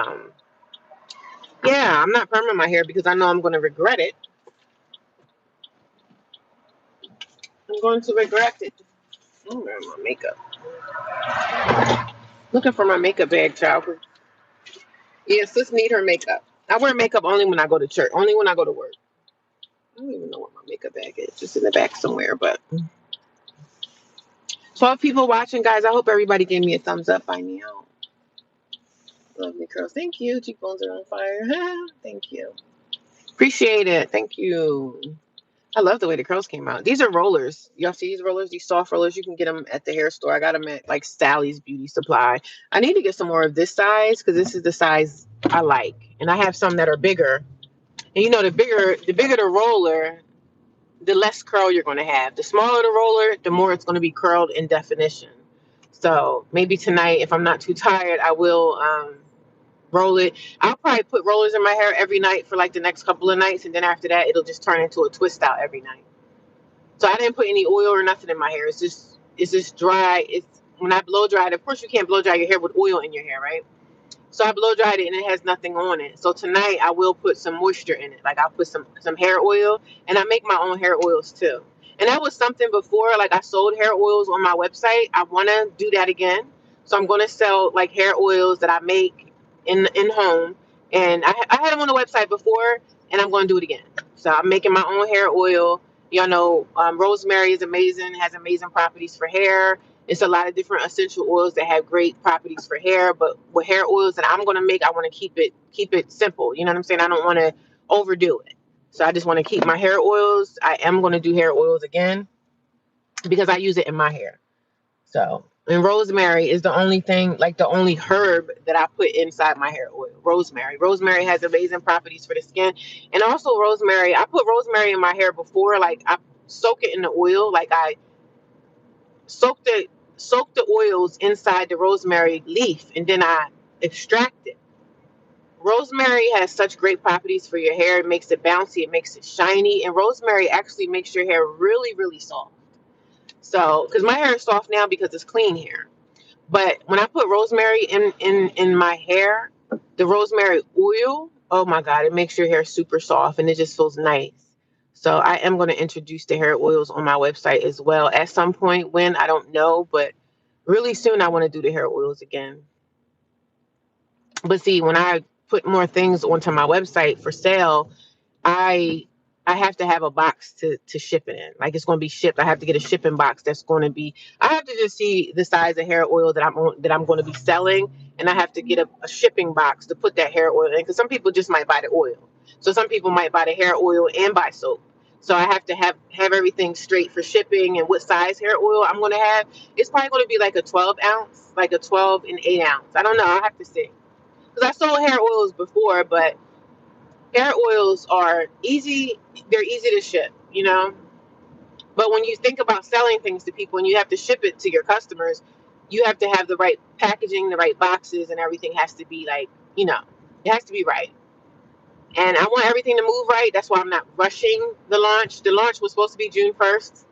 yeah, I'm not perming my hair because I know I'm going to regret it. I'm going to regret it. Where's my makeup? Looking for my makeup bag, child. Yeah, sis need her makeup. I wear makeup only when I go to church, only when I go to work. I don't even know where my makeup bag is. Just in the back somewhere. But 12 people watching, guys. I hope everybody gave me a thumbs up by now. Love me, curls. Thank you. Cheekbones are on fire. Thank you. Appreciate it. Thank you. I love the way the curls came out. These are rollers. Y'all see these rollers? These soft rollers. You can get them at the hair store. I got them at like Sally's Beauty Supply. I need to get some more of this size because this is the size I like. And I have some that are bigger. And you know, the bigger the roller, the less curl you're going to have. The smaller the roller, the more it's going to be curled in definition. So maybe tonight, if I'm not too tired, I will roll it. I'll probably put rollers in my hair every night for like the next couple of nights, and then after that, it'll just turn into a twist out every night. So I didn't put any oil or nothing in my hair. It's just dry. It's when I blow dry it. Of course, you can't blow dry your hair with oil in your hair, right? So I blow dried it and it has nothing on it. So tonight I will put some moisture in it. Like I'll put some hair oil and I make my own hair oils too. And that was something before, like I sold hair oils on my website. I want to do that again. So I'm going to sell like hair oils that I make in home. And I had them on the website before and I'm going to do it again. So I'm making my own hair oil. Y'all know rosemary is amazing, has amazing properties for hair. It's a lot of different essential oils that have great properties for hair, but with hair oils that I'm going to make, I want to keep it simple. You know what I'm saying? I don't want to overdo it. So I just want to keep my hair oils. I am going to do hair oils again because I use it in my hair. So, and rosemary is the only thing, like the only herb that I put inside my hair oil. Rosemary. Rosemary has amazing properties for the skin. And also rosemary, I put rosemary in my hair before, like I soak it in the oil, like I soak the soak the oils inside the rosemary leaf and then I extract it. Rosemary has such great properties for your hair. It makes it bouncy, it makes it shiny, and rosemary actually makes your hair really, really soft. So, because my hair is soft now because it's clean hair. But when I put rosemary in my hair, the rosemary oil, oh my God, it makes your hair super soft and it just feels nice. So I am going to introduce the hair oils on my website as well at some point when I don't know, but really soon I want to do the hair oils again. But see, when I put more things onto my website for sale, I I have to have a box to ship it in. Like it's going to be shipped. I have to get a shipping box that's going to be. I have to just see the size of hair oil that I'm going to be selling, and I have to get a shipping box to put that hair oil in. Because some people just might buy the oil. So some people might buy the hair oil and buy soap. So I have to have everything straight for shipping and what size hair oil I'm going to have. It's probably going to be like a 12 ounce, like a 12 and 8 ounce. I don't know. I'll have to see. Because I sold hair oils before, but hair oils are easy. They're easy to ship, you know. But when you think about selling things to people and you have to ship it to your customers, you have to have the right packaging, the right boxes, and everything has to be like, you know, it has to be right. And I want everything to move right. That's why I'm not rushing the launch. The launch was supposed to be June 1st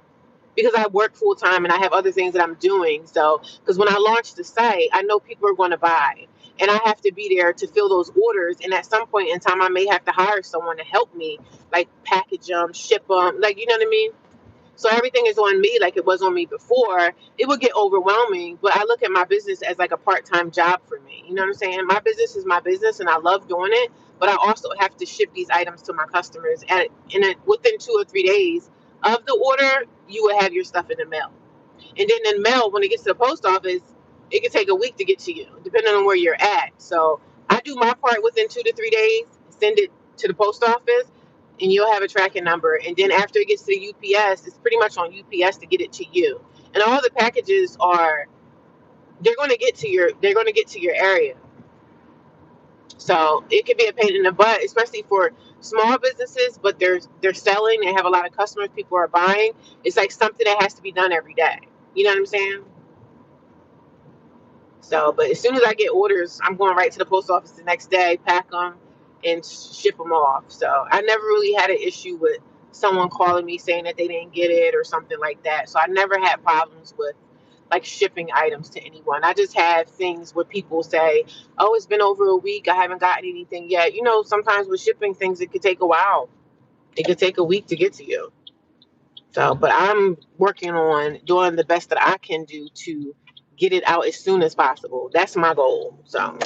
because I work full time and I have other things that I'm doing. So, because when I launch the site, I know people are going to buy and I have to be there to fill those orders. And at some point in time, I may have to hire someone to help me, like package them, ship them, like, you know what I mean? So everything is on me like it was on me before. It would get overwhelming, but I look at my business as like a part-time job for me. You know what I'm saying? My business is my business and I love doing it, but I also have to ship these items to my customers within 2 or 3 days of the order, you will have your stuff in the mail. And then in mail, when it gets to the post office, it can take a week to get to you, depending on where you're at. So I do my part within 2 to 3 days, send it to the post office, and you'll have a tracking number. And then after it gets to the UPS, it's pretty much on UPS to get it to you. And all the packages are they're going to get to your area. So it can be a pain in the butt, especially for small businesses, but they're selling, they have a lot of customers, people are buying. It's like something that has to be done every day. You know what I'm saying? So, but as soon as I get orders, I'm going right to the post office the next day, pack them, and ship them off. So I never really had an issue with someone calling me saying that they didn't get it or something like that. So I never had problems with like shipping items to anyone. I just had things where people say, "Oh, it's been over a week. I haven't gotten anything yet." You know, sometimes with shipping things, it could take a while. It could take a week to get to you. So, but I'm working on doing the best that I can do to get it out as soon as possible. That's my goal. So,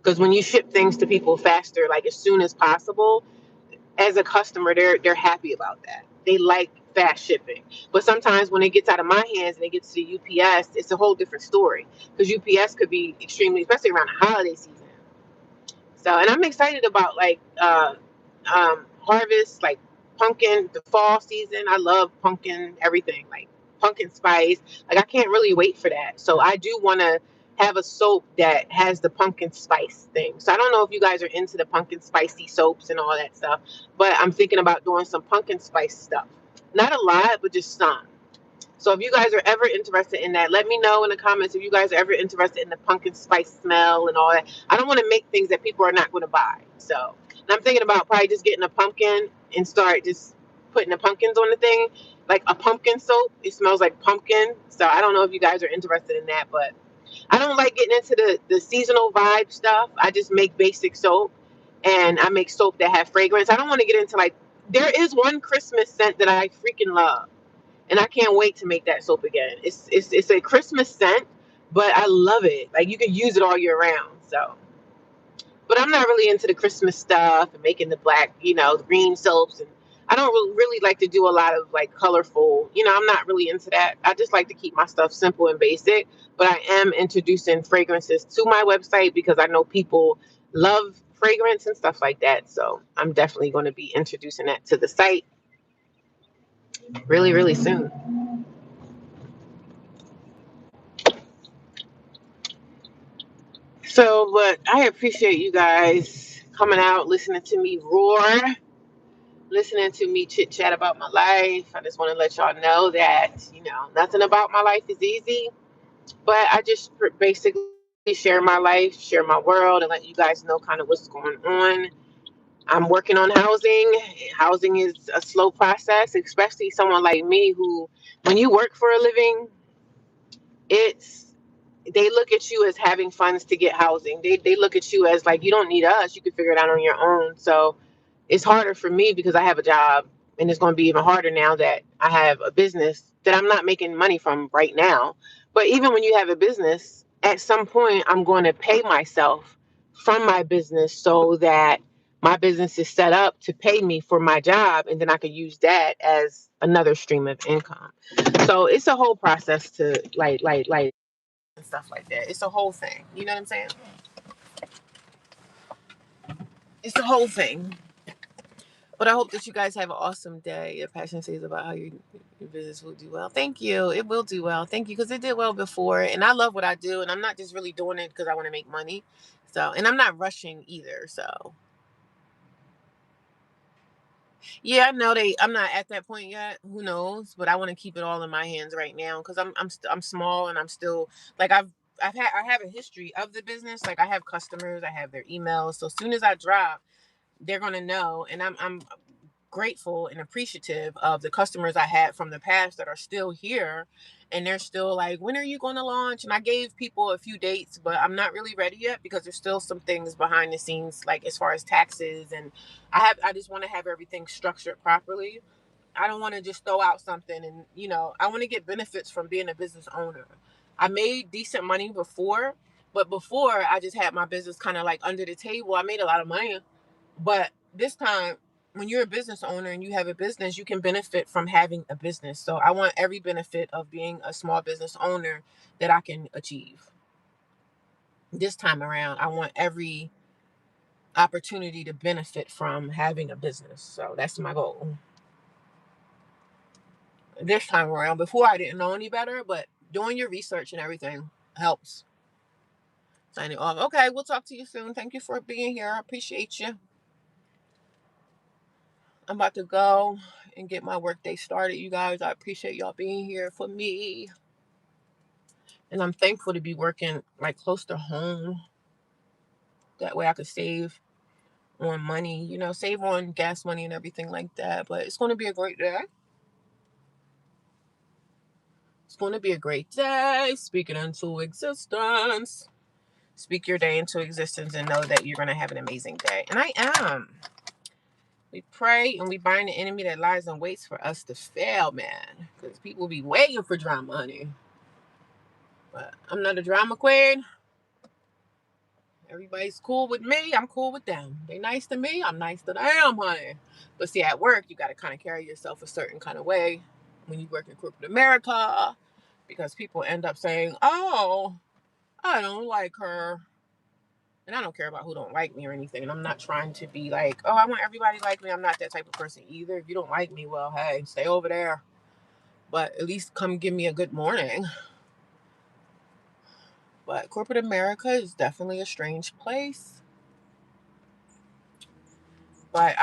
because when you ship things to people faster, like as soon as possible, as a customer, they're happy about that. They like fast shipping. But sometimes when it gets out of my hands and it gets to the UPS, it's a whole different story. Because UPS could be extremely, especially around the holiday season. So, and I'm excited about like harvest, like pumpkin, the fall season. I love pumpkin, everything like pumpkin spice. Like I can't really wait for that. So I do want to have a soap that has the pumpkin spice thing. So I don't know if you guys are into the pumpkin spicy soaps and all that stuff, but I'm thinking about doing some pumpkin spice stuff. Not a lot, but just some. So if you guys are ever interested in that, let me know in the comments if you guys are ever interested in the pumpkin spice smell and all that. I don't want to make things that people are not going to buy. So, and I'm thinking about probably just getting a pumpkin and start just putting the pumpkins on the thing, like a pumpkin soap. It smells like pumpkin. So I don't know if you guys are interested in that, but I don't like getting into the seasonal vibe stuff. I just make basic soap and I make soap that have fragrance. I don't want to get into like there is one Christmas scent that I freaking love and I can't wait to make that soap again. It's a Christmas scent, but I love it. Like you can use it all year round. So, but I'm not really into the Christmas stuff and making the black, the green soaps, and I don't really like to do a lot of like colorful. I'm not really into that. I just like to keep my stuff simple and basic. But I am introducing fragrances to my website because I know people love fragrance and stuff like that. So I'm definitely going to be introducing that to the site really, really soon. So, but I appreciate you guys coming out, listening to me roar, listening to me chit chat about my life. I just want to let y'all know that, nothing about my life is easy, but I just basically share my life, share my world, and let you guys know kind of what's going on. I'm working on housing. Housing is a slow process, especially someone like me who, when you work for a living, it's they look at you as having funds to get housing. They look at you as like you don't need us. You can figure it out on your own. So it's harder for me because I have a job, and it's going to be even harder now that I have a business that I'm not making money from right now. But even when you have a business, at some point I'm going to pay myself from my business so that my business is set up to pay me for my job, and then I could use that as another stream of income. So it's a whole process to like and stuff like that. It's a whole thing. You know what I'm saying? It's the whole thing. But I hope that you guys have an awesome day. Your passion says about how your business will do well. Thank you. It will do well. Thank you, because it did well before, and I love what I do, and I'm not just really doing it because I want to make money. So, and I'm not rushing either. So, yeah, I know I'm not at that point yet. Who knows? But I want to keep it all in my hands right now because I'm small, and I'm still like I have a history of the business. Like I have customers, I have their emails. So as soon as I drop, they're gonna know, and I'm grateful and appreciative of the customers I had from the past that are still here, and they're still like, when are you going to launch? And I gave people a few dates, but I'm not really ready yet because there's still some things behind the scenes, like as far as taxes, and I just want to have everything structured properly. I don't want to just throw out something, and I want to get benefits from being a business owner. I made decent money before, but before I just had my business kind of like under the table. I made a lot of money, but this time, when you're a business owner and you have a business, you can benefit from having a business. So I want every benefit of being a small business owner that I can achieve. This time around, I want every opportunity to benefit from having a business. So that's my goal. This time around, before I didn't know any better, but doing your research and everything helps. Signing off. Okay, we'll talk to you soon. Thank you for being here. I appreciate you. I'm about to go and get my workday started, you guys. I appreciate y'all being here for me. And I'm thankful to be working like close to home. That way I could save on money, save on gas money and everything like that. But it's going to be a great day. It's going to be a great day. Speak it into existence. Speak your day into existence and know that you're going to have an amazing day. And I am. We pray and we bind the enemy that lies and waits for us to fail, man. Because people be waiting for drama, honey. But I'm not a drama queen. Everybody's cool with me. I'm cool with them. They nice to me. I'm nice to them, honey. But see, at work, you got to kind of carry yourself a certain kind of way when you work in corporate America, because people end up saying, "Oh, I don't like her," and I don't care about who don't like me or anything. And I'm not trying to be like, "Oh, I want everybody to like me." I'm not that type of person either. If you don't like me, well, hey, stay over there. But at least come give me a good morning. But corporate America is definitely a strange place. But